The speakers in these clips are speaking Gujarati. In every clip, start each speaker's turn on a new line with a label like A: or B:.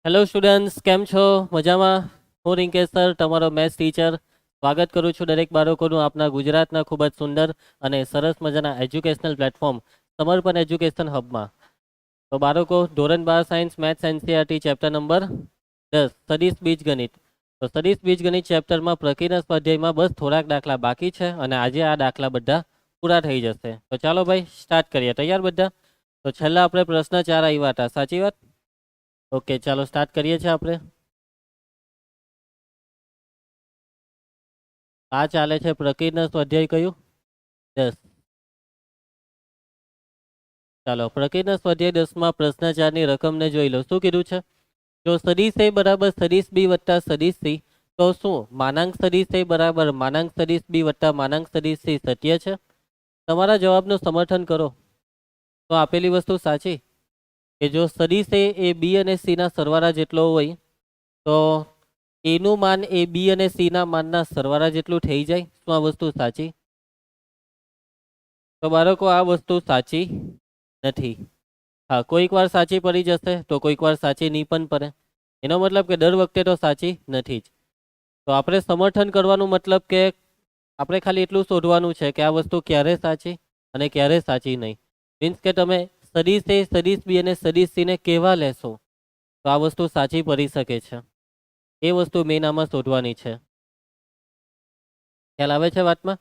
A: હેલો સ્ટુડન્ટ્સ, કેમ છો? મજામાં? હું રિંકેશ સર, તમારો મેથ્સ ટીચર. સ્વાગત કરું છું દરેક બાળકોનું આપના ગુજરાતના ખૂબ જ સુંદર અને સરસ મજાના એજ્યુકેશનલ પ્લેટફોર્મ સમર્પણ એજ્યુકેશન હબમાં. તો બાળકો, ધોરણ 12 science maths NCERT chapter number 10 સદિશ બીજગણિત. તો સદિશ બીજગણિત ચેપ્ટરમાં પ્રકીર્ણ સ્વાધ્યાયમાં બસ થોડાક દાખલા બાકી છે અને આજે આ દાખલા બધા પૂરા થઈ જશે. તો ચાલો ભાઈ સ્ટાર્ટ કરીએ. તૈયાર બધા? તો છેલ્લા આપણે પ્રશ્ન 4 આવ્યા હતા, સાચી વાત? ઓકે, ચાલો સ્ટાર્ટ કરીએ છીએ આપણે. આ ચાલે છે પ્રકીર્ણ સ્વાધ્યાય કયું? 10. ચાલો પ્રકીર્ણ સ્વાધ્યાય 10માં પ્રશ્ન 4ની રકમને જોઈ લો. શું કીધું છે? જો સદિશ એ બરાબર સદિશ બી વત્તા સદિશ સી, તો શું માનાંક સદિશ એ બરાબર માનાંક સદિશ બી વત્તા માનાંક સદિશ સી સત્ય છે? તમારા જવાબનું સમર્થન કરો. તો આપેલી વસ્તુ સાચી કે જો સદિશ એ બી અને સી ના સરવાળા જેટલો હોય તો એનું માન એ બી અને સી ના માનના સરવાળા જેટલું થઈ જાય. શું આ વસ્તુ સાચી? તો બાળકો, આ વસ્તુ સાચી નથી. હા, કોઈક વાર સાચી પડી જશે તો કોઈક વાર સાચી નહીં પણ પડે. એનો મતલબ કે દર વખતે તો સાચી નથી જ. તો આપણે સમર્થન કરવાનું મતલબ કે આપણે ખાલી એટલું શોધવાનું છે કે આ વસ્તુ ક્યારે સાચી અને ક્યારે સાચી નહીં. મીન્સ કે તમે સદિશ એ સદિશ બી અને સદિશ સી ને કેવા લેશો તો આ વસ્તુ સાચી પડી શકે છે. એ વસ્તુ મેઇન આમાં શોધવાની છે. ખ્યાલ આવે છે વાતમાં?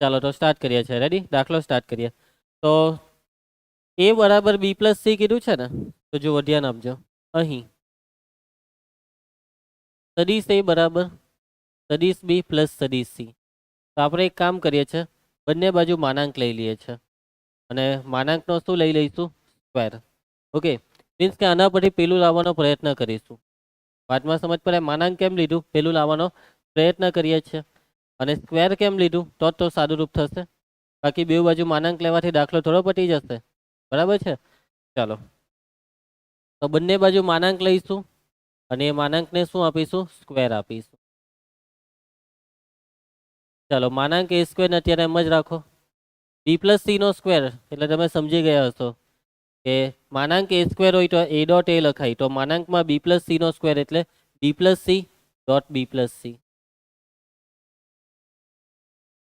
A: ચાલો તો સ્ટાર્ટ કરીએ છીએ. રેડી? દાખલો સ્ટાર્ટ કરીએ. તો એ બરાબર બી પ્લસ સી કીધું છે ને, તો જો ધ્યાન આપજો. અહીં સદિશ એ બરાબર સદિશ બી પ્લસ સદિશ સી. તો આપણે એક કામ કરીએ છીએ, બંને બાજુ માનાંક લઈ લઈએ છીએ અને માનાંકનો શું લઈ લઈશું? સ્ક્વેર. ઓકે, મીન્સ કે આના પરથી પેલું લાવવાનો પ્રયત્ન કરીશું. વાતમાં સમજ પડે? માનાંક કેમ લીધું? પેલું લાવવાનો પ્રયત્ન કરીએ છીએ. અને સ્ક્વેર કેમ લીધું? તો સાદુરૂપ થશે. બાકી બે બાજુ માનાંક લેવાથી દાખલો થોડો પતી જશે. બરાબર છે? ચાલો, તો બંને બાજુ માનાંક લઈશું અને એ માનાંકને શું આપીશું? સ્ક્વેર આપીશું. ચાલો, માનાંક એ સ્ક્વેર અત્યારે એમ જ રાખો. બી પ્લસ સી નો સ્ક્વેર એટલે તમે સમજી ગયા હશો કે માનાંક એ સ્ક્વેર હોય તો એ ડોટ એ લખાય. તો માનાંકમાં બી પ્લસ સી નો સ્ક્વેર એટલે B plus C dot B plus C.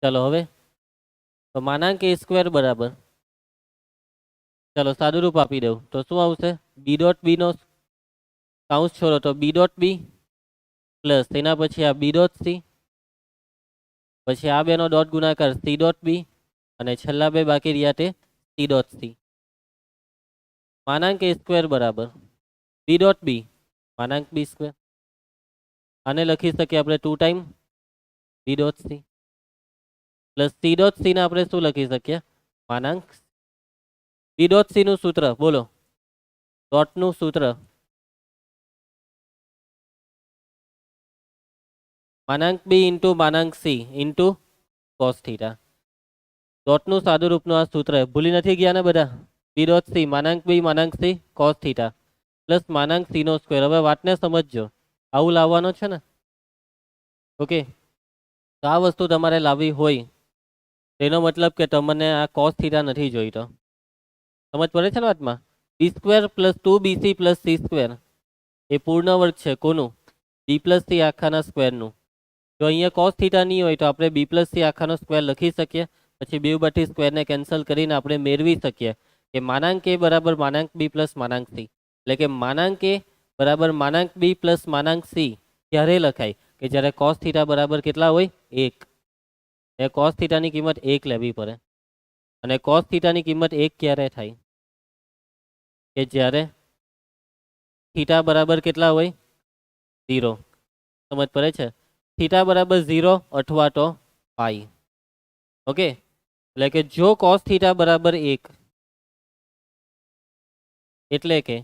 A: ચાલો હવે, તો માનાંક એ સ્ક્વેર બરાબર, ચાલો સાદુરૂપ આપી દઉં તો શું આવશે? બી ડોટ બી નો કાઉન્સ છોડો તો બી ડોટ બી પ્લસ તેના પછી આ બી ડોટ સી, પછી આ બેનો ડોટ ગુણાકાર સી ડોટ બી અને છેલ્લા બે બાકી રહ્યા તે C dot C. માનાંક a square બરાબર બી ડોટ બી માનાંક બી સ્ક્વેર. આને લખી શકીએ આપણે 2 time b dot C plus C dot c ને આપણે શું લખી શકીએ? માનાંક બી ડોટ સી નું સૂત્ર બોલો. ડોટનું સૂત્ર માનાંક બી ઇન્ટુ માનાંક સી ઇન્ટુ કોસ થીટા. ડોટનું સાદું રૂપનું આ સૂત્ર ભૂલી નથી ગયા ને બધા? બી ડોટ સી માનાંક બી માનાંક સી કોસ થીટા પ્લસ માનાંક સી નો સ્ક્વેર. હવે વાતને સમજજો, આવું લાવવાનો છે ને. ઓકે, તો આ વસ્તુ તમારે લાવવી હોય તેનો મતલબ કે તમને આ કોસ થીટા નથી જોઈતો. સમજ પડે છે ને વાતમાં? B square plus 2bc plus C square એ પૂર્ણ વર્ગ છે. કોનું? બી પ્લસ સી આખાના સ્ક્વેરનું. જો અહીંયા કોસ થીટા નહીં હોય તો આપણે બી પ્લસ સી આખાનો સ્ક્વેર લખી શકીએ. પછી બે બાજુ સ્ક્વેરને કેન્સલ કરીને આપણે મેળવી શકીએ કે માનાંક એ બરાબર માનાંક બી પ્લસ માનાંક સી. એટલે કે માનાંક એ બરાબર માનાંક બી પ્લસ માનાંક સી ક્યારે લખાય? કે જ્યારે કોસ થીટા બરાબર કેટલા હોય? 1. એ કોસ થીટાની કિંમત 1 લેવી પડે. અને કોસ થીટાની કિંમત 1 ક્યારે થાય? કે જ્યારે થીટા બરાબર કેટલા હોય? 0. સમજ પડે છે? થીટા બરાબર 0 અથવા તો પાઈ. ઓકે, એટલે કે જો કોસ થીટા બરાબર 1 એટલે કે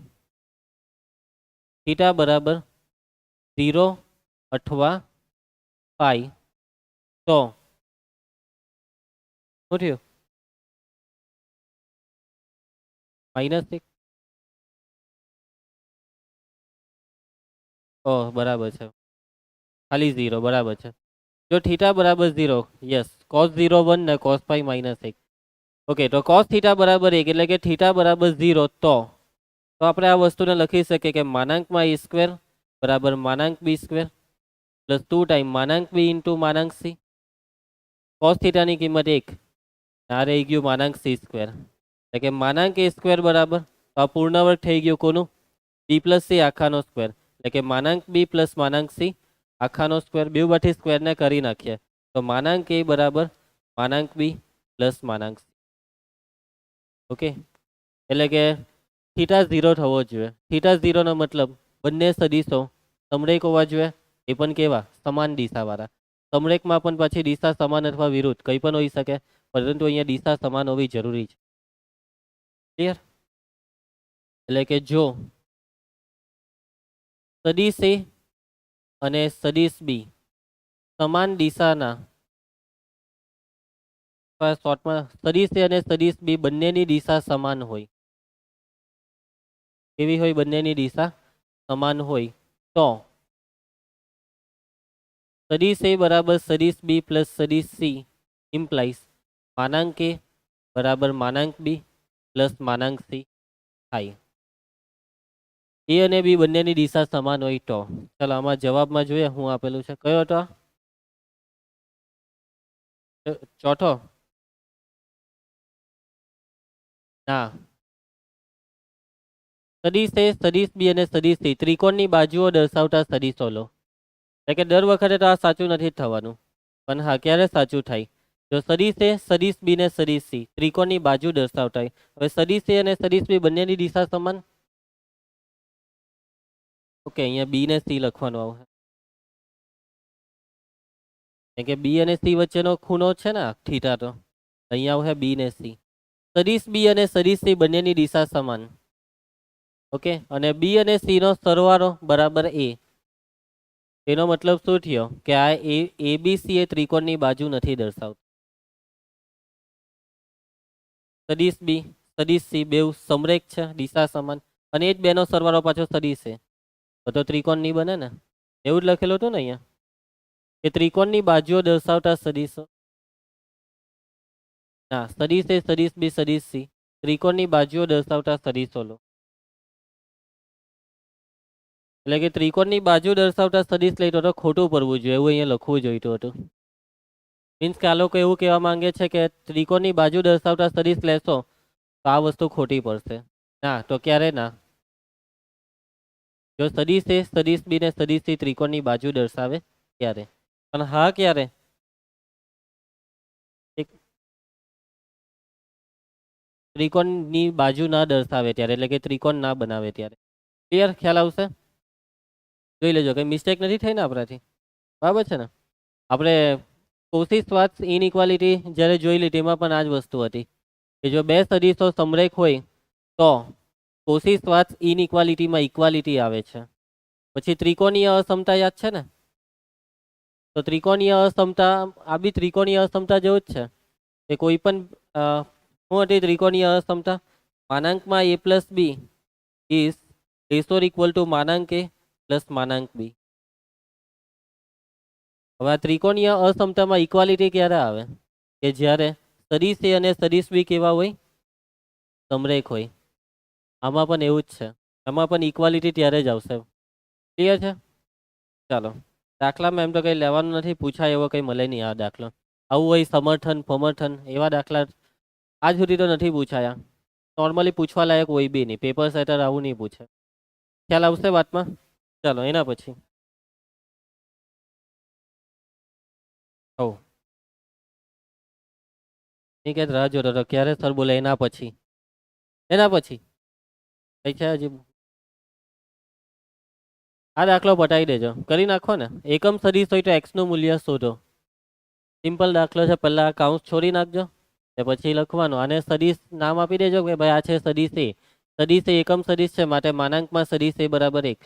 A: થીટા બરાબર 0 અથવા પાઈ, તો શું થયું? -1. ઓહ, બરાબર છે, ખાલી 0. બરાબર છે. જો થીટા બરાબર 0, યસ, cos 0 1 ને cos પાઈ -1. ઓકે, તો cos થીટા બરાબર 1 એટલે કે થીટા બરાબર 0 તો તો આપણે આ વસ્તુને લખી શકીએ કે માનાંકમાં a સ્ક્વેર બરાબર માનાંક b સ્ક્વેર પ્લસ 2 ટાઈમ માનાંક b ઇન્ટુ માનાંક c. કોસ થીટાની કિંમત 1, આ રહી ગયું માનાંક c સ્ક્વેર, એટલે કે માનાંક a સ્ક્વેર બરાબર, તો આ પૂર્ણ વર્ગ થઈ ગયું કોનું, b પ્લસ c આખાનો સ્ક્વેર, એટલે કે માનાંક b પ્લસ માનાંક c આખાનો સ્ક્વેર. બે બાજુથી સ્ક્વેરને કરી નાખીએ તો માનાંક a બરાબર માનાંક b પ્લસ માનાંક c. ઓકે, એટલે કે થીટા 0 થવો જોઈએ. થીટા 0 નો મતલબ બંને સદીશો સમરેખ હોવા જોઈએ, એ પણ કેવા, સમાન દિશાવાળા. સમરેખમાં પણ પછી દિશા સમાન અથવા વિરુદ્ધ કંઈ પણ હોઈ શકે, પરંતુ અહીંયા દિશા સમાન હોવી જરૂરી છે. ક્લિયર? એટલે કે જો સદીશ a અને સદીશ b સમાન દિશાના, શોર્ટમાં સદીશ a અને સદીશ b બંનેની દિશા સમાન હોય, કેવી હોય, બંનેની દિશા સમાન હોય, તો સદીશ a બરાબર સદીશ b પ્લસ સદીશ c ઇમ્પ્લાઇઝ માનાંક a બરાબર માનાંક b પ્લસ માનાંક c થાય. a અને b બંનેની દિશા સમાન હોય તો. ચાલો આમાં જવાબમાં જોઈએ હું આપેલું છે. કયો હતો? ચોથો? ના, સદીશ a, સદીશ b અને સદીશ c ત્રિકોણની બાજુઓ દર્શાવતા સદીશો લો. એટલે કે દર વખતે તો આ સાચું નથી થવાનું, પણ હા ક્યારે સાચું થાય, જો સદીશ a, સદીશ b ને સદીશ c ત્રિકોણની બાજુ દર્શાવતા હોય. હવે સદીશ a અને સદીશ b બંનેની દિશા સમાન. ઓકે, અહીંયા b ને c લખવાનું આવશે, કે b અને c વચ્ચેનો ખૂણો છે ને થીટા, તો અહીંયા આવશે b ને c. સદીશ b અને સદીશ c બંનેની દિશા સમાન. ઓકે, અને b અને c નો સરવાળો બરાબર a. એનો મતલબ શું થયો કે આ એબીસી એ ત્રિકોણની બાજુ નથી દર્શાવતું. સદીશ બી સદીશ સી બેઉ સમરેખ છે, દિશા સમાન, અને એ જ બેનો સરવાળો પાછો સદીશ છે, તો ત્રિકોણ નહીં બને ને. એવું જ લખેલું હતું ને અહીંયા, કે ત્રિકોણની બાજુઓ દર્શાવતા સદીશો. ના, સદીશ એ, સદીશ બી, સદીશ સી ત્રિકોણની બાજુઓ દર્શાવતા સદીશો લો. એટલે કે ત્રિકોણની બાજુ દર્શાવતા સદીશ લઈ તો ખોટું પડવું જોઈએ, એવું અહીંયા લખવું જોઈતું હતું. મીન્સ કે આ લોકો એવું કહેવા માંગે છે કે ત્રિકોણની બાજુ દર્શાવતા સદીશ લેશો તો આ વસ્તુ ખોટી પડશે. ના, તો ક્યારે ના. જો સદીશ એ, સદીશ બી ને સદીશ સી ત્રિકોણની બાજુ દર્શાવે ત્યારે. પણ હા ક્યારે? ત્રિકોણની બાજુ ના દર્શાવે ત્યારે, એટલે કે ત્રિકોણ ના બનાવે ત્યારે. ક્લિયર? ખ્યાલ આવશે? જોઈ લેજો, કઈ મિસ્ટેક નથી થઈ ને આપણાથી, બરાબર છે ને. આપણે કોશિશ ઇનઇક્વાલિટી જ્યારે જોઈ લીધી એમાં પણ આ જ વસ્તુ હતી કે જો બે સદીશો સમરેખ હોય તો કોશિશ ઇનઇક્વાલિટીમાં ઇક્વાલિટી આવે છે. પછી ત્રિકોણીય અસમતા યાદ છે ને, તો ત્રિકોણીય અસમતા આ બી ત્રિકોણીય અસમતા જેવું જ છે કે કોઈ પણ શું હતી ત્રિકોણીય અસમતા, માનાંકમાં a plus B is less or equal to માનાંક a પ્લસ માનાંક બી. હવે આ ત્રિકોણીય અસમતામાં ઇક્વાલિટી ક્યારે આવે, કે જ્યારે સદીશ a અને સદીશ બી કેવા હોય, સમરેખ હોય. આમાં પણ એવું જ છે, આમાં પણ ઇક્વાલિટી ત્યારે જ આવશે. ક્લિયર છે? ચાલો, દાખલામાં એમ તો કંઈ લેવાનું નથી, પૂછાય એવો કંઈ મળે નહીં આ દાખલો. આવું હોય સમર્થન સમર્થન એવા દાખલા આજ સુધી તો નથી પૂછાયા. નોર્મલી પૂછવા લાયક હોય બી નહીં, પેપર સેટર આવું નહીં પૂછે. ખ્યાલ આવશે વાતમાં? ચાલો એના પછી કે રાહ જોતો હતો ક્યારે સર બોલે એના પછી કઈ છે હજી. આ દાખલો પટાવી દેજો, કરી નાખો ને. એકમ સદીશ હોય તો એક્સ નું મૂલ્ય શોધો. સિમ્પલ દાખલો છે, પહેલા કાઉન્સ છોડી નાખજો, પછી લખવાનું. આને સદીશ નામ આપી દેજો કે ભાઈ આ છે સદીશ એ. સદીશ એ એકમ સદીશ છે, માટે માનાંકમાં સદીશ એ બરાબર 1,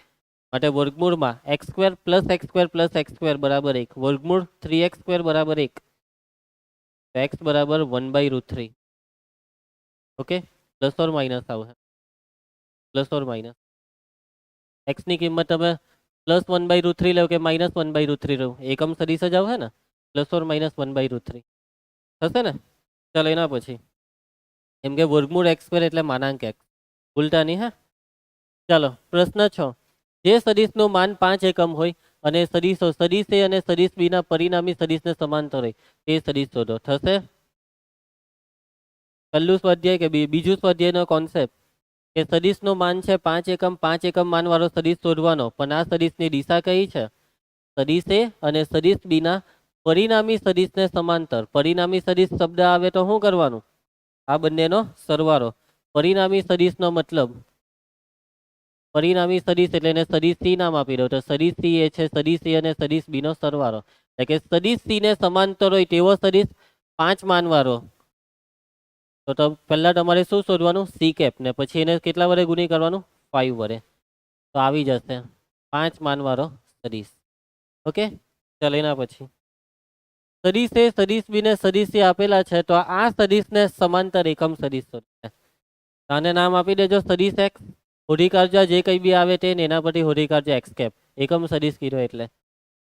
A: માટે વર્ગમૂળમાં x square plus x square plus x square બરાબર 1, વર્ગમૂળ 3x સ્ક્વેર બરાબર 1, x બરાબર 1/√3. ઓકે, પ્લસ ઓર માઇનસ આવશે, પ્લસ ઓર માઇનસ. x ની કિંમત તમે પ્લસ 1/√3 લો કે માઇનસ 1/√3 લો, એકમ સદીશ જ આવશે ને, પ્લસ ઓર માઇનસ 1/√3 થશે ને. ચાલો એના પછી એમ કે વર્ગમૂળ x સ્ક્વેર એટલે માનાંક x, ભૂલતા નહીં. હા, ચાલો પ્રશ્ન 6, જે સદિશનું માન 5 એકમ હોય અને સદિશો સદિશ એ અને સદિશ બી ના પરિણામી સદિશને સમાંતર હોય તે સદિશ શોધો. થશે પહેલું સ્વાધ્યાય કે બીજું સ્વાધ્યાયનો કોન્સેપ્ટ કે સદિશનું માન છે 5 એકમ, 5 એકમ માનવાળો સદિશ શોધવાનો. પણ આ સદિશની દિશા કઈ છે? સદિશ એ અને સદિશ બી ના પરિણામી સદિશને સમાંતર. પરિણામી સદિશ શબ્દ આવે તો શું કરવાનું? આ બંનેનો સરવાળો. પરિણામી સદિશનો મતલબ, પરિણામી સદિશ એટલે એને સદિશ સી નામ આપી દો. તો સદિશ સી એ છે સદિશ એ અને સદિશ બી નો સરવાળો. એટલે કે સદિશ સી ને સમાંતર હોય તેવો સદિશ 5 માનવાળો. તો પહેલા તમારે શું શોધવાનું? સી કેપ, ને પછી એને કેટલા વડે ગુણી કરવાનું? 5 વડે. તો આવી જશે 5 માનવાળો સદિશ. ઓકે, ચાલો એના પછી સદિશ એ સદિશ બી ને સદિશ સી આપેલા છે. તો આ સદિશને સમાંતર એકમ સદિશ શોધે. આને નામ આપી દેજો સદિશ એક્સ. હોધી કાઢજો જે કંઈ બી આવે તે, એના પરથી હોધી કાઢજો એક્સ કેપ. એકમ સદિશ કીધો એટલે.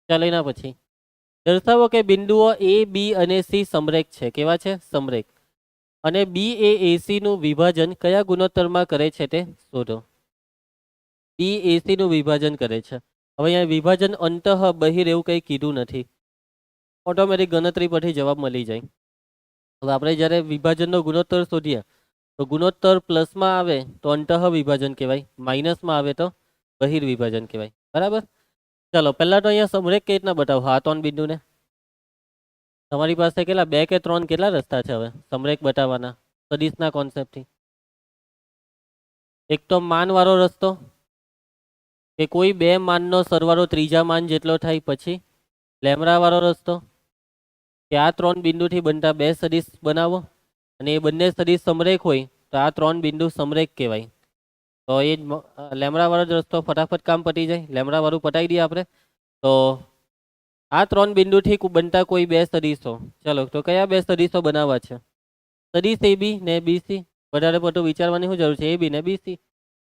A: ચાલો એના પછી દર્શાવો કે બિંદુઓ એ બી અને સી સમરેખ છે. કેવા છે? સમરેખ. અને બી એ એસી નું વિભાજન કયા ગુણોત્તરમાં કરે છે તે શોધો. બી એસી નું વિભાજન કરે છે. હવે અહીંયા વિભાજન અંતઃ બહિર એવું કંઈ કીધું નથી. ઓટોમેટિક ગણતરી પરથી જવાબ મળી જાય. હવે આપણે જ્યારે વિભાજનનો ગુણોત્તર શોધીએ તો ગુણોત્તર પ્લસમાં આવે તો અંતઃ વિભાજન કહેવાય, માઇનસમાં આવે તો બહિર વિભાજન કહેવાય. બરાબર. ચાલો પહેલા તો અહીંયા સમરેખ કઈ રીતના બતાવો? આ 3 બિંદુને તમારી પાસે કેટલા 2 કે 3 કેટલા રસ્તા છે હવે સમરેખ બતાવવાના સદિશના કોન્સેપ્ટથી? એક તો માનવાળો રસ્તો કે કોઈ બે માનનો સરવાળો ત્રીજા માન જેટલો થાય. પછી લેમડા વાળો રસ્તો કે આ 3 બિંદુથી બનતા 2 સદિશ બનાવો અને એ બંને સદિશ સમરેખ હોય તો આ 3 બિંદુ સમરેખ કહેવાય. તો એ જ લેમડા વાળો જ રસ્તો, ફટાફટ કામ પતી જાય. લેમડા વાળું પતાવી દઈએ આપણે. તો આ 3 બિંદુથી બનતા કોઈ 2 સદિશો. ચલો તો કયા 2 સદિશો બનાવવા છે? સદિશ એ બી ને બીસી. વધારે પડતું વિચારવાની શું જરૂર છે? એ બી ને બીસી.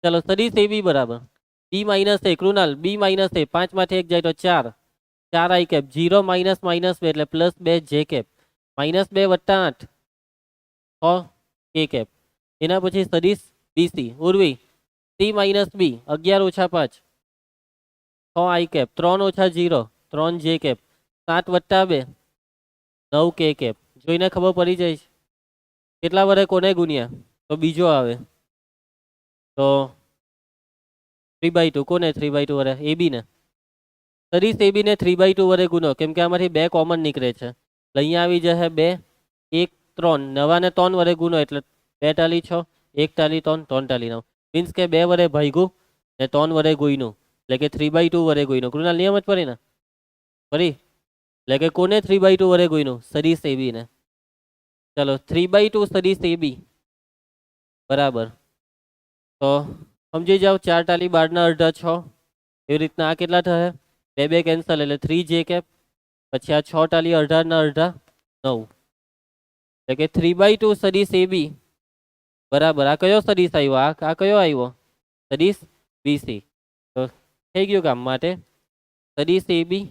A: ચલો સદિશ એ બી બરાબર બી માઇનસ એ. કૃણાલ બી માઇનસ એ 5 માંથી 1 જાય તો 4. 4 આઈ કેપ. 0 માઇનસ માઇનસ 2 એટલે પ્લસ 2 જે કેપ. -2 વત્તા 8 6 કે કેપ. એના પછી સદિશ બીસી. ઉર્વી સી માઇનસ બી 11 ઓછા 5 6 આઈ કેપ. 3 ઓછા 0 3 જે કેપ. 7 વત્તા 2 9 કે કેપ. જોઈને ખબર પડી જાય છે કેટલા વડે કોને ગુણ્યા? તો બીજો આવે તો 3/2. કોને 3/2 વડે? એ બી ને. સદિશ એ બી ને 3/2 વડે ગુનો, કેમ કે આમાંથી 2 કોમન નીકળે છે. અહીંયા આવી જશે 2 1 3. નવા ને 3 વડે ગુનો એટલે 2 ટાલી 6 1 ટાલી 3 3 ટાલી 9. મીન્સ કે 2 વડે ભાગ્યું ને 3 વડે ગુણ્યું એટલે કે 3/2 વડે ગુણ્યું. કૃણાલ નિયમ જ પડી ને? ફરી એટલે કે કોને 3/2 વડે ગુણ્યું? સદિશ એ બી ને. ચલો 3/2 સદિશ એ બી બરાબર. તો સમજી જાઓ 4 ટાલી 12 ના અડધા 6. એવી રીતના આ કેટલા થશે? 2 2 કેન્સલ એટલે 3 જે કેપ. પછી આ 6 ટાલી અડધા ના અડધા 9 એટલે કે 3/2 સદિશ એ બી બરાબર. આ કયો સદિશ આવ્યો? આ કયો આવ્યો? સદિશ બીસી. તો થઈ ગયું કામ. માટે સદિશ એ બી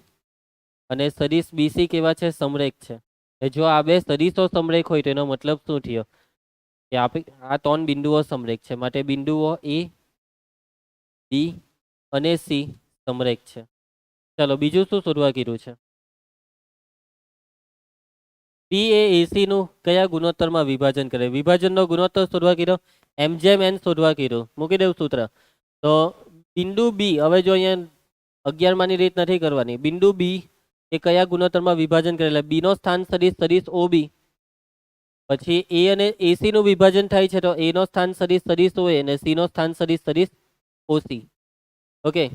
A: અને સદિશ બીસી કેવા છે? સમરેખ છે. જો આ 2 સદિશો સમરેખ હોય તો એનો મતલબ શું થયો? કે આ 3 બિંદુઓ સમરેખ છે. માટે બિંદુઓ એ બી અને સી સમરેખ છે. ચાલો બીજું શું શોધવા કીધું છે? બી એ એસી નું કયા ગુણોત્તરમાં વિભાજન કરે? વિભાજનનો ગુણોત્તર શોધવા કીધો. એમ જેમ એન શોધવા કીધું. મૂકી દેવું સૂત્ર. તો બિંદુ બી, હવે જો અહીંયા 11 માની રીત નથી કરવાની. બિંદુ બી એ કયા ગુણોત્તરમાં વિભાજન કરે? એટલે બી નો સ્થાન સદિશ સદિશ ઓ બી. પછી એ અને એસી નું વિભાજન થાય છે તો એ નો સ્થાન સદિશ સદિશ ઓ એ અને સી નો સ્થાન સદિશ સદિશ ઓસી. ઓકે,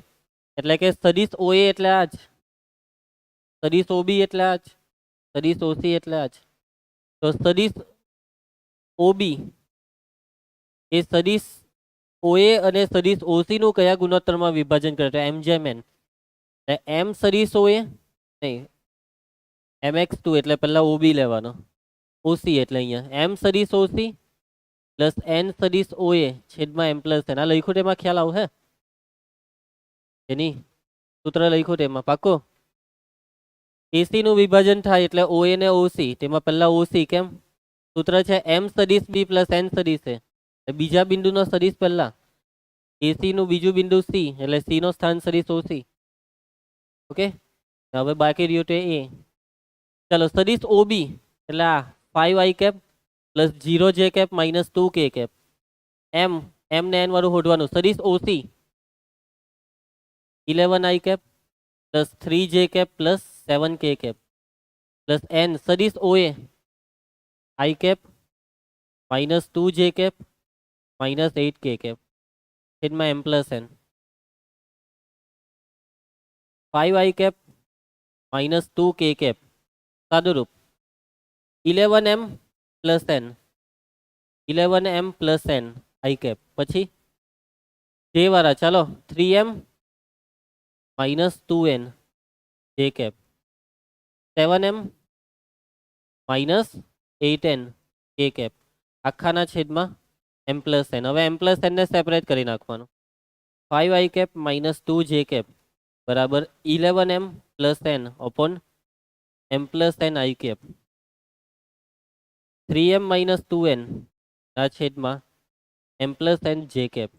A: એટલે કે સદિશ ઓ એ એટલે આ જ, સદિશ ઓ બી એટલે આ જ, સદિશ ઓસી એટલે આ જ. તો સદિશ ઓબી એ સદિશ ઓએ અને સદિશ ઓસી નું કયા ગુણોત્તરમાં વિભાજન કરે? તો એમ જેમ એન. એમ સદિશ ઓએ નહીં, mx2 એટલે પહેલા ઓબી લેવાનો. ઓસી એટલે અહીંયા એમ સદિશ ઓસી પ્લસ એન સદિશ ઓએ છેદમાં એમ પ્લસ એન. આ લખ્યું તેમાં ખ્યાલ આવશે? એની સૂત્ર લખ્યું તેમાં પાકો. એસી નું વિભાજન થાય એટલે ઓએ ને ઓસી, તેમાં પહેલા ઓસી. કેમ? સૂત્ર છે એમ સદિશ બી પ્લસ એન સદિશ એ. બીજા બિંદુનો સદિશ પહેલા એસી નું બીજું બિંદુ સી એટલે સી નો સ્થાન સદિશ ઓસી. ઓકે, હવે બાકી રહ્યું તે એ. ચાલો સદિશ ઓબી એટલે આ 5 i કેપ પ્લસ 0 જે કેપ માઇનસ 2 કે કેપ. એમ એમ ને એન વાળું શોધવાનું. સદિશ ઓસી 11 i કેપ પ્લસ 3 જે કેપ પ્લસ 7 કે કેપ પ્લસ એન સદિશ ઓએ i કેપ માઇનસ 2 જે કેપ માઇનસ 8 કે કેપ છેદમાં M plus N. 5 i cap minus 2 K cap સાદુરૂપ 11 m plus N 11 m plus N i cap. પછી જે વાળા ચાલો 3m માઇનસ 2n જે કેપ 7m માઇનસ 8n કે કેપ આખાના છેદમાં એમ પ્લસ એન. હવે એમ પ્લસ એનને સેપરેટ કરી નાખવાનું. 5 i કેપ માઇનસ 2 જે કેપ બરાબર 11m plus N open M plus N i cap 3m minus 2n ના છેદમાં M plus N J cap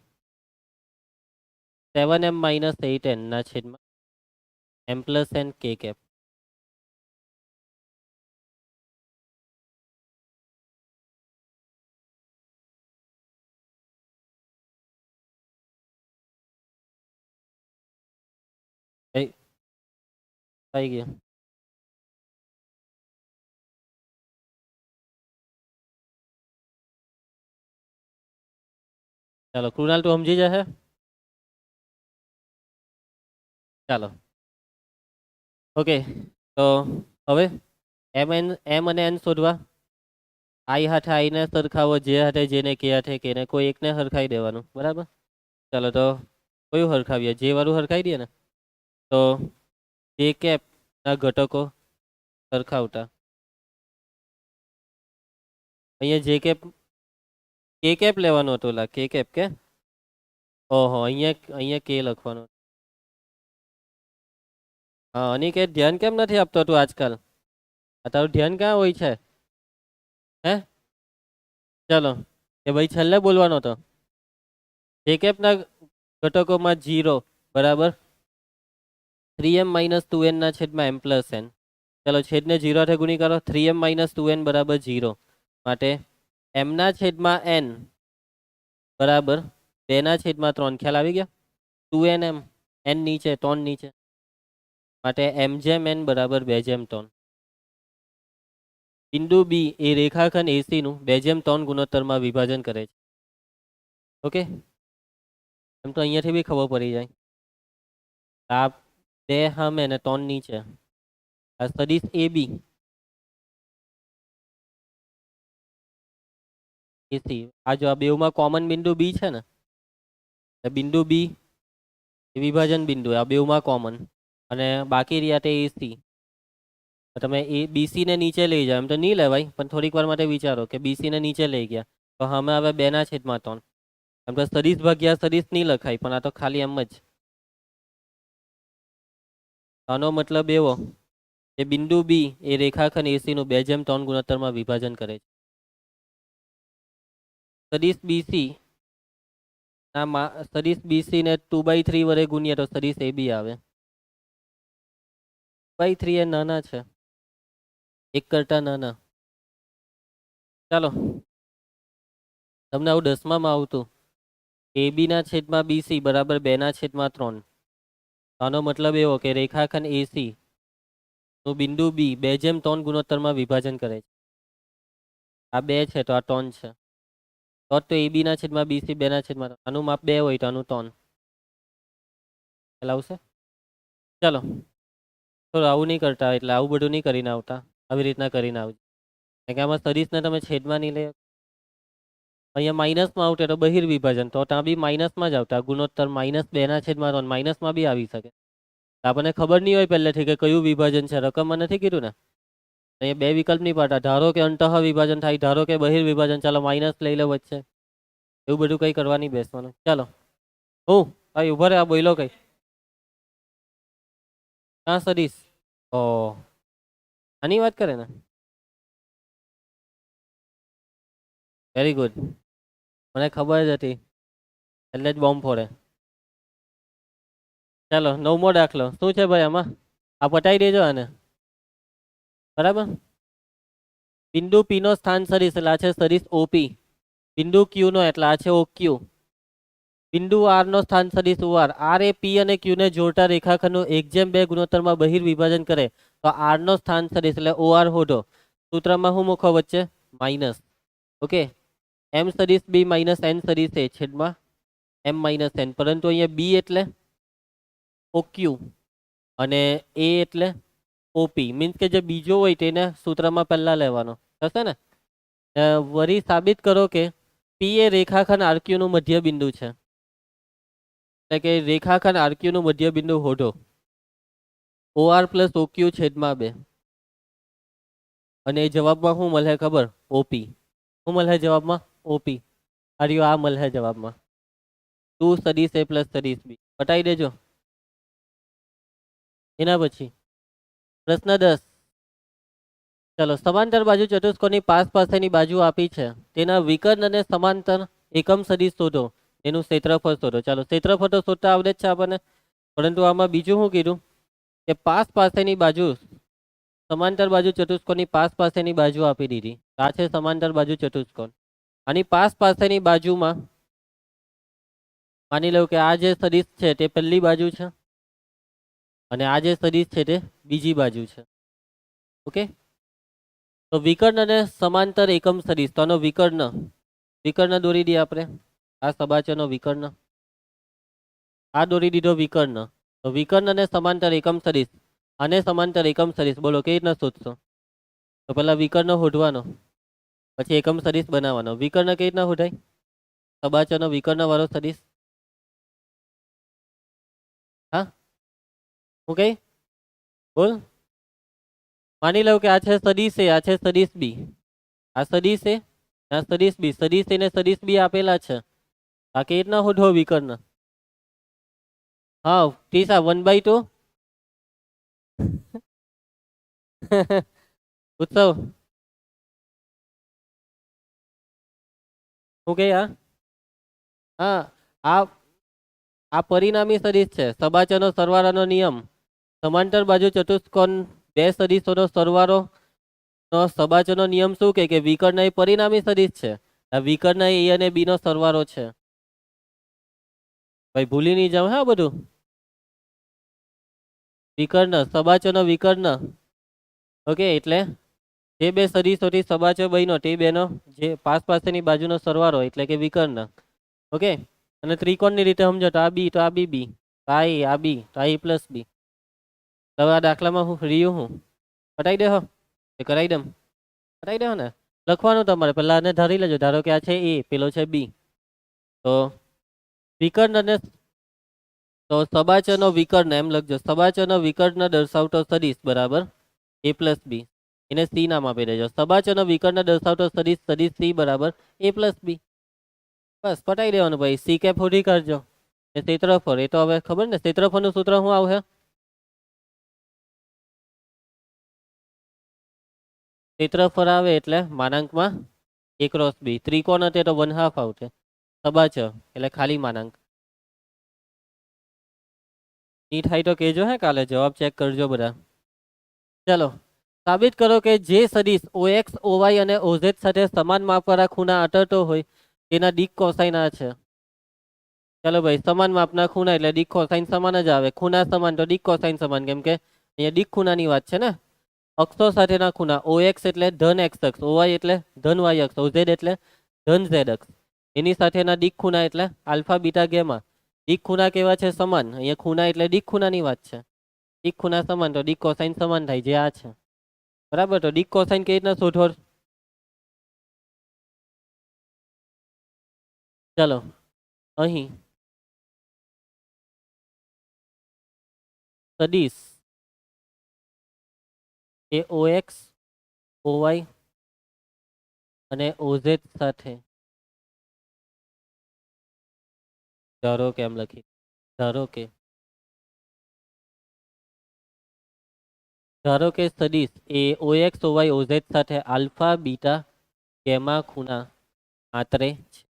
A: 7m minus 8n ના છેદમાં M plus N K cap. થઈ ગયું. ચાલો કૃણાલ તું સમજી જશે. ચાલો ઓકે, તો હવે એમ અને એન શોધવા. આઈ હાથે આઈને સરખાવો, જે હાથે જેને કે હાથે કેને કોઈ એકને હરખાઈ દેવાનું. બરાબર, ચાલો તો કયું હરખાવીએ? જે વાળું હરખાઈ દઈએ ને. તો જે કેપ ના ઘટકો સરખાવતા અહીંયા જે કેપ લેવાનું હતું. લા કે કેપ કે ઓહો અહીંયા કે લખવાનું. હા અનિકેત ધ્યાન કેમ નથી આપતો તું આજકાલ? આ તારું ધ્યાન ક્યાં હોય છે હે? ચલો એ ભાઈ છેલ્લે બોલવાનો હતો. જે કેપના ઘટકોમાં 0 બરાબર 3m માઇનસ 2n ના છેદમાં એમ પ્લસ એન. ચલો છેદને 0 થી ગુણી કરો. 3m માઇનસ 2n બરાબર 0 માટે m ના છેદમાં n બરાબર 2 ના છેદમાં 3. ખ્યાલ આવી ગયા? 2nm n નીચે 3 નીચે માટે m જેમ n બરાબર 2 જેમ 3. બિંદુ બી એ રેખાખંડ એસી નું 2 જેમ 3 ગુણોત્તરમાં વિભાજન કરે છે. ઓકે, એમ તો અહીંયાથી બી ખબર પડી જાય. આ 2 સામે અને 3 નીચે. આ સદિશ એ બી એસી આ જો આ બેવમાં કોમન બિંદુ બી છે ને, બિંદુ બી એ વિભાજન બિંદુ આ બેવમાં કોમન અને બાકી રહ્યા તે એસી. તમે એ બીસી ને નીચે લઈ જાઓ. એમ તો નહીં લેવાય પણ થોડીક વાર માટે વિચારો કે બીસી ને નીચે લઈ ગયા તો અમે હવે 2 ના છેદમાં 3. એમ તો સદિશ ભાગ્યા સદિશ નહીં લખાય પણ આ તો ખાલી એમ જ. આનો મતલબ એવો કે બિંદુ બી એ રેખાખંડ એસી નું 2 જેમ 3 ગુણોત્તરમાં વિભાજન કરે છે. સદિશ બીસી સદિશ બીસી ને 2/3 વડે ગુણીએ તો સદિશ એ બી આવે. 2/3 એ નાના છે, એક કરતા નાના. ચાલો તમને આવું 10માં આવતું એ બી ના છેદમાં બીસી બરાબર 2 ના છેદમાં 3. આનો મતલબ એવો કે રેખાખંડ એસી નું બિંદુ બી 2 જેમ 3 ગુણોત્તરમાં વિભાજન કરે છે. આ 2 છે તો આ 3 છે. તો એ બી ના છેદમાં બીસી 2 ના છેદમાં 3. આનું માપ 2 હોય તો આનું 3. આવશે. ચાલો તો આવું નહીં કરતા, એટલે આવું બધું નહીં કરીને આવતા. આવી રીતના કરીને આવજો. કારણ કે આમાં સદિશને તમે છેદમાં નહીં લે. અહીંયા માઇનસમાં આવતે તો બહિર વિભાજન, તો ત્યાં બી માઇનસમાં જ આવતા. ગુણોત્તર -2 ના છેદમાં 3 માઇનસમાં બી આવી શકે. આપણને ખબર નહીં હોય પહેલેથી કે કયું વિભાજન છે. રકમમાં નથી કીધું ને. અહીંયા 2 વિકલ્પ નહીં પાડતા. ધારો કે અંતઃ વિભાજન થાય, ધારો કે બહિર વિભાજન. ચાલો માઇનસ લઈ લે વચ્ચે. એવું બધું કંઈ કરવા નહીં બેસવાનું. ચાલો હું ભાઈ ઉભા રહે. આ બોલો કઈ ક્યાં સદિશ? ઓ આની વાત કરે ને. વેરી ગુડ, મને ખબર જ હતી. એટલે જ બોમ્બ ફોડે. ચાલો 9મો દાખલો શું છે ભાઈ આમાં? આ પટાઈ દેજો આને. બરાબર. બિંદુ પી નો સ્થાન સદિશ એટલે આ છે સદિશ ઓપી. બિંદુ ક્યુ નો એટલે આ છે ઓક્યુ. બિંદુ આર નો સ્થાન સદિશ ઓઆર. આર એ પી અને ક્યુ ને જોડતા રેખાખંડનું 1:2 ગુણોત્તરમાં બહિર્વિભાજન કરે તો આર નો સ્થાન સદિશ એટલે ઓઆર શોધો. સૂત્રમાં હું મૂકો વચ્ચે? માઇનસ. ઓકે. એમ સદિશ બી માઇનસ એન સદિશ એ છેદમાં એમ માઇનસ એન. પરંતુ અહીંયા બી એટલે ઓક્યુ અને એ એટલે ઓપી. મીન્સ કે જે બીજો હોય તેને સૂત્રમાં પહેલા લેવાનો થશે ને. વળી સાબિત કરો કે પી એ રેખાખંડ આરક્યુ નું મધ્ય બિંદુ છે. એટલે કે રેખાખંડ આરક્યુ નું મધ્ય બિંદુ શોધો. ઓઆર પ્લસ ઓક્યુ છેદમાં 2. અને એ જવાબમાં શું મળે ખબર? ઓપી. શું મળે જવાબમાં? ઓપી. આ મળે જવાબમાં 2 સદિશ એ પ્લસ સદિશ બી. પટાઈ દેજો. એના પછી પ્રશ્ન 10. ચલો, સમાંતર બાજુ ચતુષ્કોણની પાસેની બાજુ આપી છે, તેના વિકર્ણ અને સમાંતર એકમ સદિશ શોધો, એનું ક્ષેત્રફળ શોધો. ચાલો, ક્ષેત્રફળ તો શોધતા આવડે જ છે આપણને, પરંતુ આમાં બીજું શું કીધું કે પાસેની બાજુ, સમાંતર બાજુ ચતુષ્કોણની પાસેની બાજુ આપી દીધી. આ છે સમાંતર બાજુ ચતુષ્કોણ. આની પાસેની બાજુમાં માની લો કે આ જે સદિશ છે તે પહેલી બાજુ છે અને આ જે સદિશ છે તે બીજી બાજુ છે. ઓકે. તો વિકર્ણ અને સમાંતર એકમ સદિશ, તો આનો વિકર્ણ દોરી દઈએ આપણે. આ સબાચરનો વિકર્ણ, આ દોરી દીધો વિકર્ણ. તો વિકર્ણ અને સમાંતર એકમ સદિશ, અને સમાંતર એકમ સદિશ બોલો કેવી રીતના શોધશો? તો પેલા વિકર્ણ શોધવાનો, પછી એકમ સદિશ બનાવવાનો. વિકર્ણ કેવી રીતના શોધાય? સબાચરનો વિકર્ણ વાળો સદિશ. હા, હું કઈ બોલ. માની લો કે આ છે સદિશ એ, આ છે સદિશ બી. આ સદિશ એ, આ સદિશ બી. સદિશ એ ને સદિશ બી આપેલા છે. આ કેવી રીતના શોધો વિકર્ણ? હા ટીસા 1/2 ઉત્સવ શું કે? હા, આ આ પરિણામી સદિશ છે. સબાચરનો સરવાળાનો નિયમ. સમાંતર બાજુ ચતુષ્કોણ બે સદિશોનો સરવાળો નો સબાચરનો નિયમ શું કે વિકર્ણ એ પરિણામી સદિશ છે. આ વિકર્ણ એ અને બી નો સરવાળો છે. ભાઈ ભૂલી નહીં જાવ હા બધું. વિકર્ણ, સબાચરનો વિકર્ણ. ઓકે. એટલે જે બે સદિશોથી સબાચર બન્યો તે બેનો જે પાસેની બાજુનો સરવાળો એટલે કે વિકર્ણ. ઓકે. અને ત્રિકોણની રીતે સમજો તો આ બી, તો આ બી બી, આ બી, તો આ પ્લસ બી. હવે આ દાખલામાં હું રહ્યું હું પટાઈ દે હો એ કરાવી દમ. પટાઈ દે હો ને. લખવાનું તમારે પહેલા આને ધારી લેજો. ધારો કે આ છે એ, પેલો છે બી. તો વિકર્ણ અને તો સબાચરનો વિકર્ણ એમ લખજો. સબાચરનો વિકર્ણ દર્શાવતો સદિશ બરાબર એ પ્લસ બી. એને સી નામ આપી દેજો. સબાચરનો વિકર્ણ દર્શાવતો સદિશ સી બરાબર એ પ્લસ બી. બસ પટાઈ દેવાનું ભાઈ. સી કેપ શોધી કાઢજો. એ ક્ષેત્રફળ, એ તો હવે ખબર ને ક્ષેત્રફળનું સૂત્ર શું આવશે? ક્ષેત્રફળ આવે એટલે માનાંકમાં a×b. ત્રિકોણ હતે તો 1/2 આવશે. સબાચર એટલે ખાલી માનાંક. નીટ થાય તો કહેજો હે કાલે, જવાબ ચેક કરજો બધા. ચલો, સાબિત કરો કે જે સદિશ OX, OY અને OZ સાથે સમાન માપવાળા ખૂણા આંતરતો હોય તેના દિક કોસાઇન આ છે. ચાલો ભાઈ, સમાન માપના ખૂણા એટલે દિક કોસાઇન સમાન જ આવે. ખૂણા સમાન તો દિક કોસાઇન સમાન, કેમ કે અહીંયા દિક ખૂણાની વાત છે ને. અક્ષો સાથેના ખૂણા OX એટલે ધન x અક્ષ, OY એટલે ધન y અક્ષ, OZ એટલે ધન z અક્ષ. એની સાથેના દિક ખૂણા એટલે આલ્ફા બીટા ગેમા. દિક ખૂણા કેવા છે? સમાન. અહીંયા ખૂણા એટલે દિક ખૂણાની વાત છે. દિક ખૂણા સમાન તો દિક કોસાઇન સમાન થાય, જે આ છે. બરાબર. તો દિક કોસાઇન કેવી રીતના શોધો? ચલો, અહીં સદિશ એ OX, OY અને OZ સાથે, ધારો કે એમ લખી, ધારો કે સદિશ એ OX, OY, OZ સાથે આલ્ફા બીટા ગેમા ખૂણા આંતરે છે.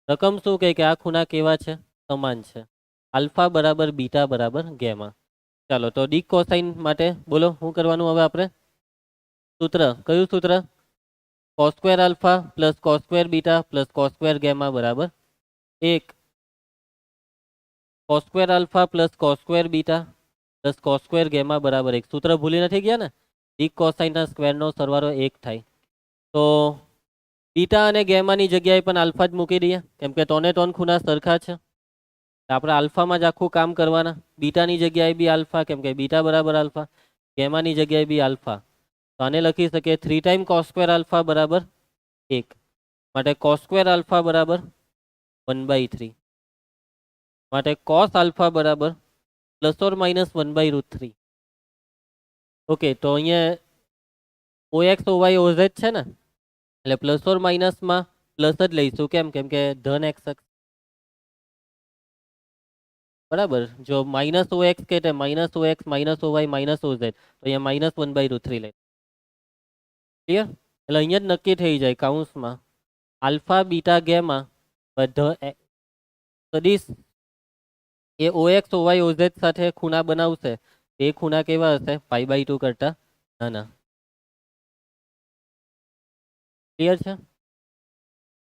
A: રકમ શું કહે કે આ ખૂણા કેવા છે? સમાન છે. આલ્ફા બરાબર બીટા બરાબર ગેમા. ચાલો તો ડી કોસાઇન માટે બોલો શું કરવાનું હવે આપણે? સૂત્ર કયું સૂત્ર? cos square alpha plus cos square beta plus cos square gamma બરાબર 1. cos square alpha plus cos square beta plus cos square gamma બરાબર 1. સૂત્ર ભૂલી નથી ગયા ને? ડી કોસાઇનના સ્ક્વેરનો સરવાળો 1 થાય. તો બીટા અને ગેમાની જગ્યાએ પણ આલ્ફા જ મૂકી દઈએ કેમ કે ટોને ટોન ખૂણા સરખા છે. આપણે આલ્ફામાં જ આખું કામ કરવાના. બીટાની જગ્યાએ બી આલ્ફા કેમ કે બીટા બરાબર આલ્ફા, ગેમાની જગ્યાએ બી આલ્ફા. તો આને લખી શકીએ 3 ટાઈમ cos સ્ક્વેર આલ્ફા બરાબર 1. માટે cos સ્ક્વેર આલ્ફા બરાબર 1/3. માટે cos આલ્ફા બરાબર પ્લસ ઓર માઇનસ 1/√3. ઓકે તો અહીંયા ઓએક્સ ઓવાય ઓઝેડ છે ને, એટલે પ્લસ ઓર માઇનસમાં પ્લસ જ લઈશું. કેમ કે ધન એક્સ બરાબર. જો માઇનસ ઓ એક્સ કે minus o x minus o y minus o z, તો અહીંયા -1/√3 લે. ક્લિયર? એટલે અહીંયા જ નક્કી થઈ જાય કાઉન્સમાં આલ્ફા બીટા ગેમા બધા સદીશ એ O X O Y O Z સાથે ખૂણા બનાવશે. એ ખૂણા કેવા હશે? π/2 કરતા નાના. ક્લિયર છે?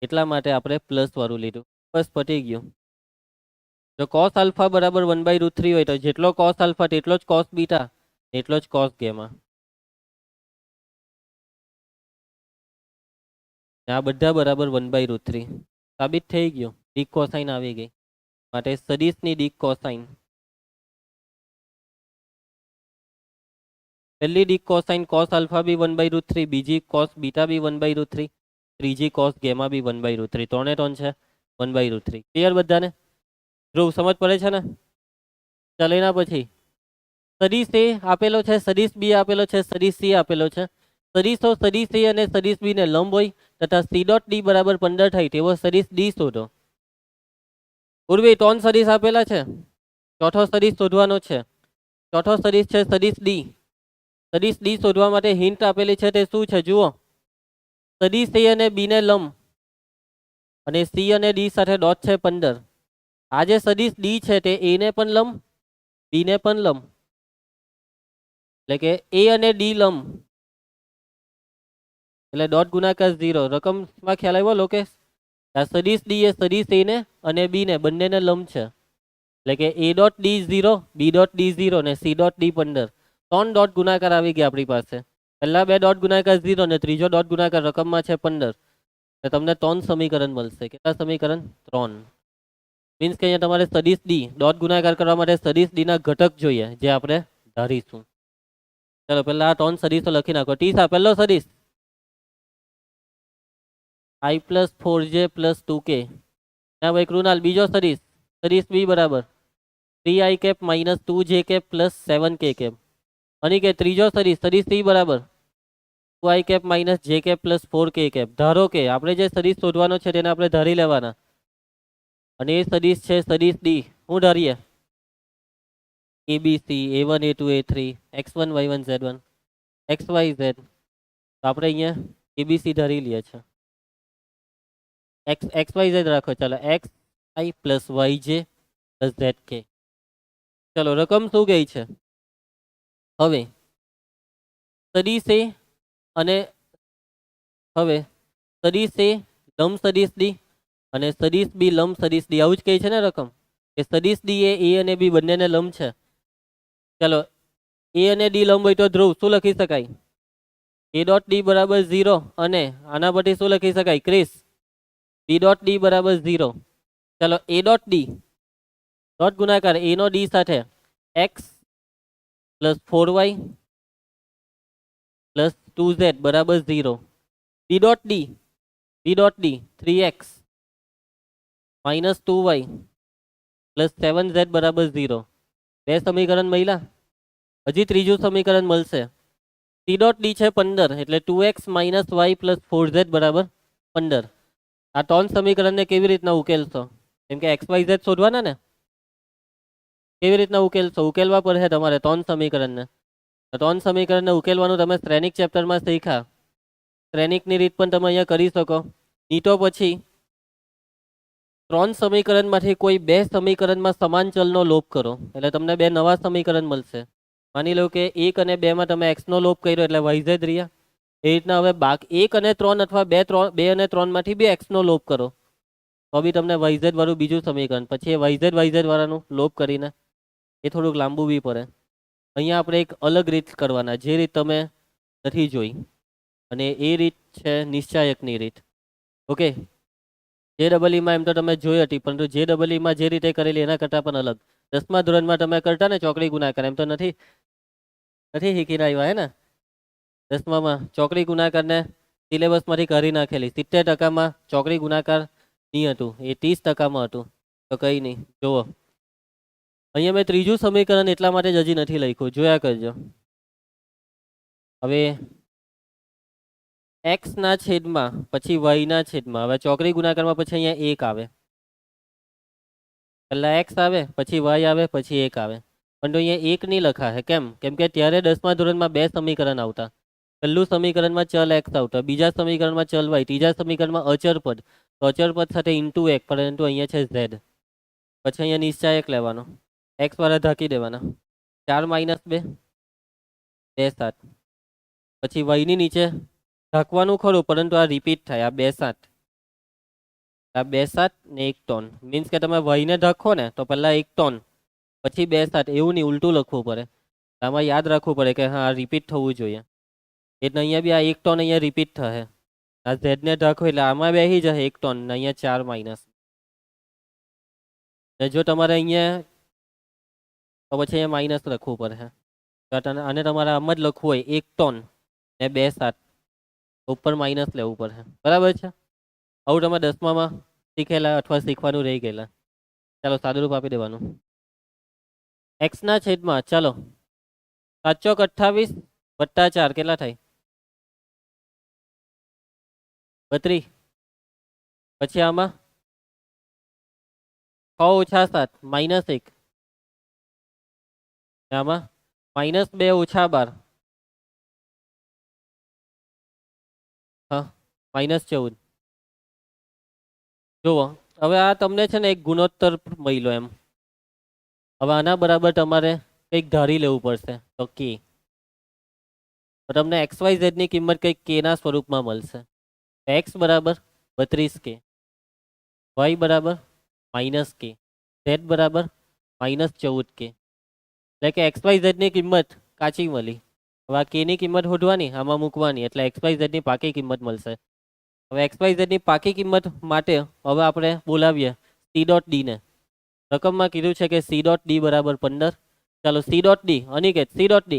A: એટલા માટે આપણે પ્લસ વાળું લીધું. બસ પતી ગયું. જો cos આલ્ફા બરાબર 1/√3 હોય તો જેટલો cos આલ્ફા તેટલો જ cos બીટા એટલો જ cos ગેમા. આ બધા બરાબર 1/√3 સાબિત થઈ ગયું. ડી કોસાઇન આવી ગઈ. માટે સદીશની ડી કોસાઇન, પહેલી ડી કોસાઇન cos આલ્ફા બી 1/√3, બીજી cos બીટા બી 1/√3, ત્રીજી cos ગેમા બી 1/√3. ત્રણે ત્રણ છે 1/√3. ક્લિયર બધાને? ધ્રુવ સમજ પડે છે ને? ચાલો એના પછી સદીશ એ આપેલો છે, સદીશ બી આપેલો છે, સદીશ સી આપેલો છે. સદીશો સદીશ એ અને સદીશ બી ને લંબ હોય તથા સી ડોટ ડી બરાબર 15 થાય તેવો સદીશ ડી શોધો. પૂર્વે 3 સદીશ આપેલા છે, ચોથો સદીશ શોધવાનો છે. ચોથો સદીશ છે સદીશ ડી. સદીશ ડી શોધવા માટે હિન્ટ આપેલી છે તે શું છે જુઓ. સદીશ એ અને બી ને લંબ અને સી અને ડી સાથે ડોટ છે 15. આ જે સદીશ ડી છે તે એ ને પણ લંબ, બી ને પણ લંબ, એટલે કે એ અને ડી લંબ, એટલે ડોટ ગુણાકાર 0. રકમમાં ખ્યાલ આવ્યો લોકેશ? આ સદીશ ડી એ સદીશ એ ને અને બી ને બંનેને લંબ છે, એટલે કે a dot d 0, b dot d 0 ને સી ડોટ ડી 15. 3 ડોટ ગુણાકાર આવી ગયા આપણી પાસે. પહેલા 2 ડોટ ગુણાકાર 0 ને ત્રીજો ડોટ ગુણાકાર રકમમાં છે 15. એટલે તમને 3 સમીકરણ મળશે. કેટલા સમીકરણ? 3. મીન્સ કે અહીંયા તમારે સદીશ ડી ડોટ ગુણાકાર કરવા માટે સદીશ ડી ના ઘટક જોઈએ જે આપણે ધારીશું. ચાલો પહેલા આ 3 સદીશો લખી નાખો. ટી પહેલો સદીશ i plus 4j plus 2k. ના ભાઈ કૃણાલ બીજો સદીશ, સદીશ બી બરાબર 3i cap minus 2j cap plus 7k cap. અને કે ત્રીજો સદીશ, સદીશ સી બરાબર 2i cap minus j cap plus 4k cap. ધારો કે આપણે જે સદીશ શોધવાનો છે તેને આપણે ધારી લેવાના. અને એ સદીશ છે સદીશ ડી. હું ધારીએ? abc a1 a2 a3 x1 y1 z1 xyz. તો આપણે અહીંયા abc ધારી લઈએ છીએ. xyz રાખો. ચાલો xi plus yj plus zk. ચલો રકમ શું ગઈ છે હવે? સદીશ એ અને હવે સદીશ એ લંબ સદીશ ડી અને સદીશ બી લંબ સદીશ ડી. આવું જ કહે છે ને રકમ કે સદીશ ડી એ અને બી બંનેને લંબ છે. ચલો એ અને ડી લંબ હોય તો ધ્રુવ શું લખી શકાય? એ ડોટ ડી બરાબર 0 અને આના પરથી શું લખી શકાય ક્રિસ? બી ડોટ ડી બરાબર 0. ચલો એ ડોટ ડી ડોટ ગુણાકાર એ નો ડી સાથે x plus 4y plus 2z બરાબર 0. B dot d 3x minus 2y plus 7z બરાબર 0. 2 સમીકરણ મળ્યા. હજી ત્રીજું સમીકરણ મળશે. સી ડોટ ડી છે 15 એટલે 2x minus Y plus 4z બરાબર 15. આ 3 સમીકરણને કેવી રીતના ઉકેલશો? કેમ કે xyz શોધવાના ને, કેવી રીતના ઉકેલશો? ઉકેલવા પડશે તમારે 3 સમીકરણને. 3 સમીકરણને ઉકેલવાનું તમે શ્રેણિક ચેપ્ટરમાં શીખ્યા. શ્રેણિકની રીત પણ તમે અહીંયા કરી શકો. નીટો પછી ત્રણ સમીકરણમાંથી કોઈ બે સમીકરણમાં સમાન ચલનો લોપ કરો એટલે તમને બે નવા સમીકરણ મળશે. માની લો કે 1 અને 2 માં તમે x નો લોપ કર્યો એટલે yz રહ્યા. એ રીતના હવે બાકી 1 અને 3 અથવા 2 અને 3 માંથી બી x નો લોપ કરો તો બી તમને yz વાળું બીજું સમીકરણ, પછી એ yz વાળાનું લોપ કરીને એ થોડુંક લાંબુ બી પડે. અહીંયા આપણે એક અલગ રીત કરવાના, જે રીત તમે નથી જોઈ, અને એ રીત છે નિશ્ચાયકની રીત. ઓકે, JEE એમ તો તમે જોઈ હતી, પરંતુ JEE જે રીતે કરેલી એના કરતાં પણ અલગ. 10મા ધોરણમાં તમે કરતા ને ચોકડી ગુણાકાર, એમ તો નથી શીખીને આવ્યા હે ને. 10મામાં ચોકડી ગુણાકારને સિલેબસમાંથી કરી નાખેલી. 70% ચોકડી ગુણાકાર નહીં હતું, એ 30%માં હતું. તો કંઈ નહીં, જુઓ અહીંયા મેં ત્રીજું સમીકરણ એટલા માટે જ હજી નથી લખ્યું, જોયા કરજો. હવે x ના છેદમાં પછી y ના છેદમાં, હવે ચોકડી ગુણાકારમાં પછી અહીંયા 1 આવે, પહેલા x આવે પછી y આવે પછી 1 આવે. પણ તો અહીંયા 1 નહીં લખા હે, કેમ? કેમ કે ત્યારે 10મા ધોરણમાં બે સમીકરણ આવતા. પહેલું સમીકરણમાં ચલ x આવતા, બીજા સમીકરણમાં ચલ y, ત્રીજા સમીકરણમાં અચર પદ. તો અચર પદ સાથે ઇન્ટુ 1, પરંતુ અહીંયા છે z. પછી અહીંયા નિશ્ચાયક લેવાનો, x વાળા ઢાંકી દેવાના. 4 - 2 2 7. પછી y ની નીચે ઢાંકવાનું ખરું, પરંતુ આ રિપીટ થાય, આ 2 7, આ 2 7 ને 1 ટોન. મીન્સ કે તમે y ને ઢાંકો ને તો પહેલા 1 ટોન પછી 2 7, એવું નહીં, ઉલટું લખવું પડે. આમાં યાદ રાખવું પડે કે હા રિપીટ થવું જોઈએ. એટલે અહીંયા બી આ 1 ટોન અહીંયા રિપીટ થશે. આ z ને ઢાંકો એટલે આમાં બેસી જશે 1 ટોન ને અહીંયા 4 માઇનસ. ને જો તમારે અહીંયા તો પછી અહીંયા માઇનસ લખવું પડે. અને તમારે આમ જ લખવું હોય 1 ટોન ને 2 7, ઉપર માઇનસ લેવું પડે. બરાબર છે? આવું તમે 10મામાં શીખેલા અથવા શીખવાનું રહી ગયેલા. ચાલો સાદુરૂપ આપી દેવાનું. x ના છેદમાં, ચાલો 7 × 28 + 4 કેટલા થાય? 32. પછી આમાં 6 - 7 -1, આમાં -2 - 12, હા -14. જુઓ હવે આ તમને છે ને એક ગુણોત્તર મળ્યો એમ. હવે આના બરાબર તમારે કંઈક ધારી લેવું પડશે, તો કે તો તમને XYZ ની કિંમત કંઈક k ના સ્વરૂપમાં મળશે. x બરાબર 32k, y બરાબર -k, z બરાબર -14k. એટલે કે XYZ ની કિંમત કાચી મળી. હવે આ k ની કિંમત શોધવાની, આમાં મૂકવાની, એટલે XYZ ની પાકી કિંમત મળશે. હવે XYZ ની પાકી કિંમત માટે હવે આપણે બોલાવીએ C.D ને. રકમમાં કીધું છે કે C.D બરાબર 15. ચાલો C.D, Aniket C.D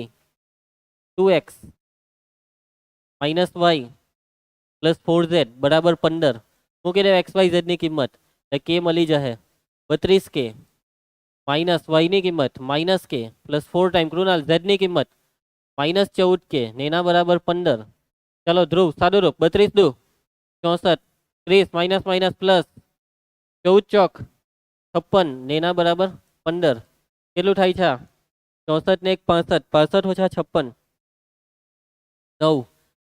A: 2x - y + 4z બરાબર 15. મૂકી દે XYZ ની કિંમત, એટલે k મળી જશે 32k, માઇનસ y ની કિંમત -k + 4 ટાઈમ કૃણાલ z ની કિંમત -14k ને એના બરાબર 15. ચાલો ધ્રુવ સાદુરૂપ 32 દુ 64, 30 માઇનસ પ્લસ 14 ચોક 56 ને એના બરાબર 15. કેટલું થાય છે? 64 ને 1 65, 65 - 56 9.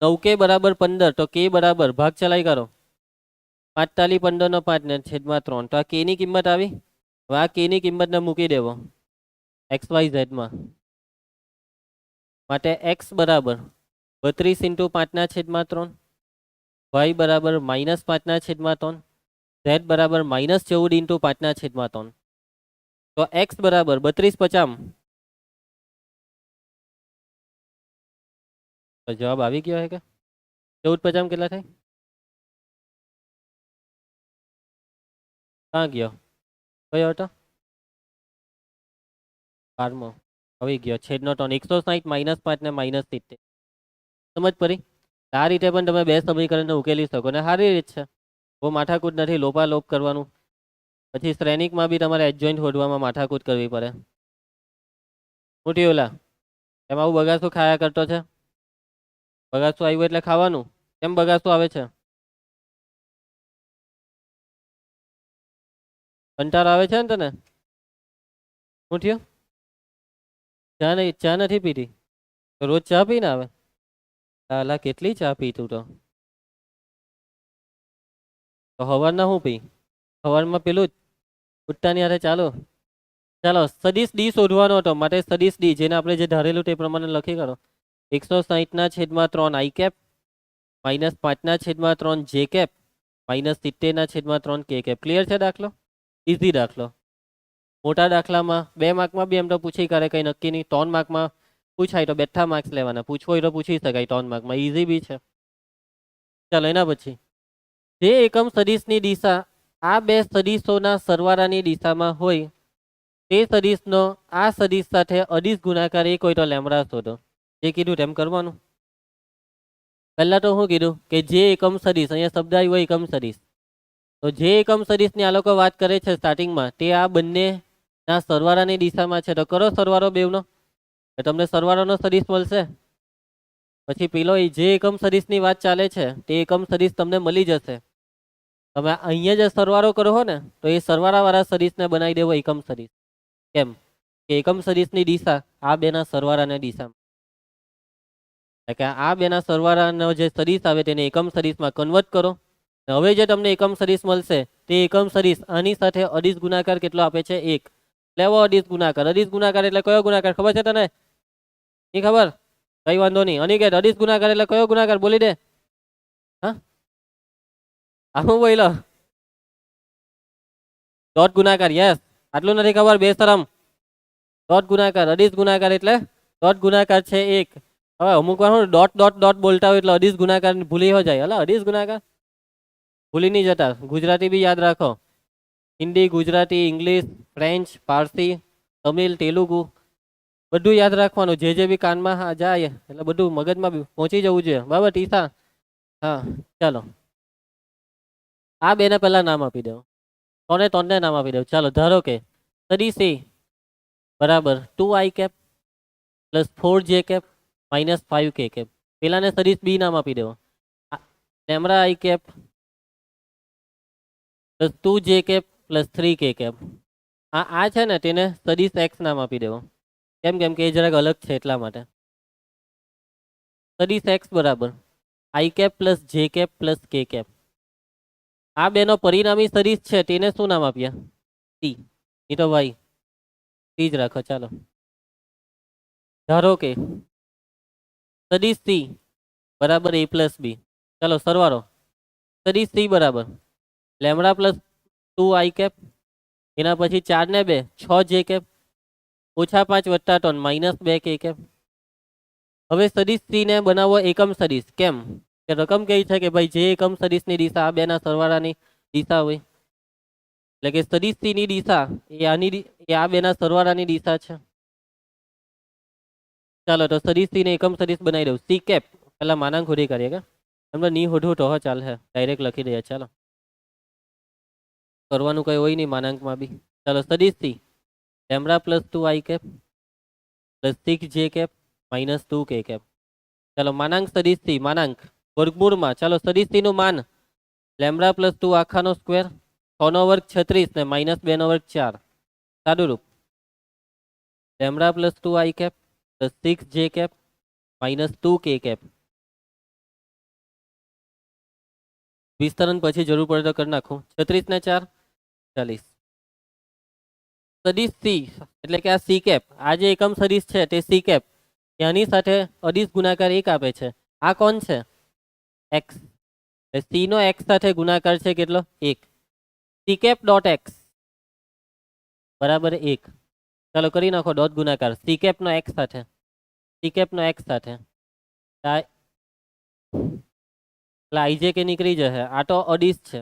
A: 9k બરાબર 15, તો k બરાબર ભાગ ચલાઈ કરો 45 15 નો 5 ને છેદમાં 3. તો આ k ની કિંમત આવી. હવે આ k ની કિંમતને મૂકી દેવો XYZ માં. માટે x બરાબર 32 × 5 ના છેદમાં 3, y બરાબર -5 ના છેદમાં 3, z બરાબર -14 × 5 ના છેદમાં 3. તો x બરાબર 32 50. તો જવાબ આવી ગયો હે કે 14 50 કેટલા થાય? ક્યાં ગયો? કયો હતો? 12મો આવી ગયો. છેદનો 3 160 -5 ને -70. સમજ પડી? આ રીતે પણ તમે બે સમીકરણને ઉકેલી શકો ને સારી રીત છે. બહુ માથાકૂટ નથી, લોપાલોપ કરવાનું. પછી શ્રેણિકમાં બી તમારે એડજોઇન્ટ શોધવામાં માથાકૂટ કરવી પડે. મોટી ઓલા એમાં આવું બગાસું ખાયા કરતો છે. બગાસું આવ્યું એટલે ખાવાનું. કેમ બગાસું આવે છે? કંટાળો આવે છે ને તને? શું થયું? ચા નથી પીધી તો રોજ ચા પીને આવે? અલા કેટલી ચા પી તું તો? તો હવારના શું પી? સવારમાં પેલું ઉઠતાની હારે ચાલો ચાલો સદીશ ડી શોધવાનો હતો માટે સદીશ ડી જેને આપણે જે ધારેલું તે પ્રમાણે લખી કરો 160/3 આઈ કેપ -5/3 જે કેપ -70/3 કે કેપ. ક્લિયર છે દાખલો? ઇઝી દાખલો. મોટા દાખલામાં 2 માર્કમાં બી એમ તો પૂછી કરે કંઈ નક્કી નહીં. 3 માર્કમાં પૂછાય તો બેઠા માર્ક્સ લેવાના, પૂછવો હોય તો પૂછી શકાય 3 માર્કમાં, ઇઝી બી છે. ચાલો એના પછી જે એકમ સદિશની દિશા આ બે સદિશોના સરવાળાની દિશામાં હોય તે સદિશનો આ સદિશ સાથે અદિશ ગુણાકાર 1 હોય તો લેમડા શોધો. જે કીધું તેમ કરવાનું. પહેલા તો શું કીધું કે જે એકમ સદિશ, અહીંયા શબ્દ આવ્યો એકમ સદિશ, તો જે એકમ સદિશની આ લોકો વાત કરે છે સ્ટાર્ટિંગમાં તે આ બંનેના સરવાળાની દિશામાં છે. તો કરો સરવાળો બેવનો, તો તમને સરવાળાનો સદિશ મળશે. પછી પેલો જે એકમ સદિશની વાત ચાલે છે તે એકમ સદિશ તમને મળી જશે. તમે અહીંયા જે સરવાળો કરો હો ને તો એ સરવાળાવાળા સદિશને બનાવી દેવો એકમ સદિશ. કેમ કે એકમ સદિશની દિશા આ બેના સરવાળાની દિશામાં, એટલે કે આ બેના સરવાળાનો જે સદિશ આવે તેને એકમ સદિશમાં કન્વર્ટ કરો. હવે જે તમને એકમ સદિશ મળશે તે એકમ સદિશ આની સાથે અદિશ ગુણાકાર કેટલો આપે છે? 1. લેવો અદિશ ગુણાકાર. અદિશ ગુણાકાર એટલે કયો ગુણાકાર ખબર છે તને? નહીં ખબર? કઈ વાંધો નહીં. અનિકેત અદિશ ગુણાકાર એટલે કયો ગુણાકાર બોલી દે. હા આવું બોલો. ડોટ ગુણાકાર. યસ, આટલું નથી ખબર બેશરમ. ડોટ ગુણાકાર. અદિશ ગુણાકાર એટલે ડોટ ગુણાકાર છે 1. હવે અમુક વાર હું ડોટ ડોટ ડોટ બોલતા હોય એટલે અદિશ ગુણાકાર ભૂલી હો જાય. એટલે અદિશ ગુણાકાર ભૂલી નહીં જતા. ગુજરાતી બી યાદ રાખો. હિન્દી, ગુજરાતી, ઇંગ્લિશ, ફ્રેન્ચ, પારસી, તમિલ, તેલુગુ બધું યાદ રાખવાનું. જે બી કાનમાં જાય એટલે બધું મગજમાં પહોંચી જવું જોઈએ. બરાબર ટીસા? હા ચાલો આ બેને પહેલા નામ આપી દો. ત્રણે નામ આપી દો. ચાલો ધારો કે સદિશ એ બરાબર 2i cap +4j cap -5k cap. પેલાને સદિશ બી નામ આપી દેવો. Lambda i cap +2j cap +3k cap. આ છે ને તેને સદિશ એક્સ નામ આપી દેવો. કેમ કેમ કે એ જરાક અલગ છે એટલા માટે. સદિશ એક્સ બરાબર i cap +j cap +k cap. આ બેનો પરિણામી સદિશ છે તેને શું નામ આપ્યા? સી. એ તો ભાઈ સી જ રાખો. ચાલો ધારો કે સદિશ સી બરાબર a + b. ચાલો સરવાળો. સદિશ સી બરાબર લેમડા +2i કેપ, એના પછી 4 ને 2 6j કેપ -5 + 3 -2k કેપ. હવે સદિશ સી ને બનાવો એકમ સદિશ. કેમ કે રકમ કઈ છે કે ભાઈ જે એકમ સદિશની દિશા આ બેના સરવાળાની દિશા હોય, એટલે કે સદિશ સી ની દિશા એ આ બેના સરવાળાની દિશા છે. ચાલો તો સદિશ સી ને એકમ સદિશ બનાવી દઉં. સી કેપ પેલા માનાંક હોધી કરીએ કે તમને ની હોધવું તો ચાલે, ડાયરેક્ટ લખી દઈએ. ચાલો કરવાનું કઈ હોય નહીં માનાંકમાં બી. ચાલો સદિશ c lambda +2i cap +6j cap -2k cap. ચાલો માનાંક સદિશ સી માનાંક વર્ગમૂળમાં. ચાલો સદિશ સી નું માન લેમડા +2 આખાનો સ્ક્વેર 6 નો વર્ગ 36 ને -2 નો વર્ગ 4. સાદુરૂપ lambda +2i cap +6j cap -2k cap. વિસ્તરણ પછી જરૂર પડે તો કરી નાખું. 36 ને 4 40. સદિશ સી એટલે કે આ સી કેપ, આ જે એકમ સદિશ છે તે સી કેપ એની સાથે અદિશ ગુણાકાર 1 આપે છે. આ કોણ છે? એક્સ. સી નો એક્સ સાથે ગુણાકાર છે કેટલો? 1. સી કેપ ડોટ એક્સ બરાબર 1. ચાલો કરી નાખો ડોટ ગુણાકાર સી કેપ નો એક્સ સાથે. સી કેપ નો એક્સ સાથે એટલે આઈજે કે નીકળી જશે. આ તો અદિશ છે,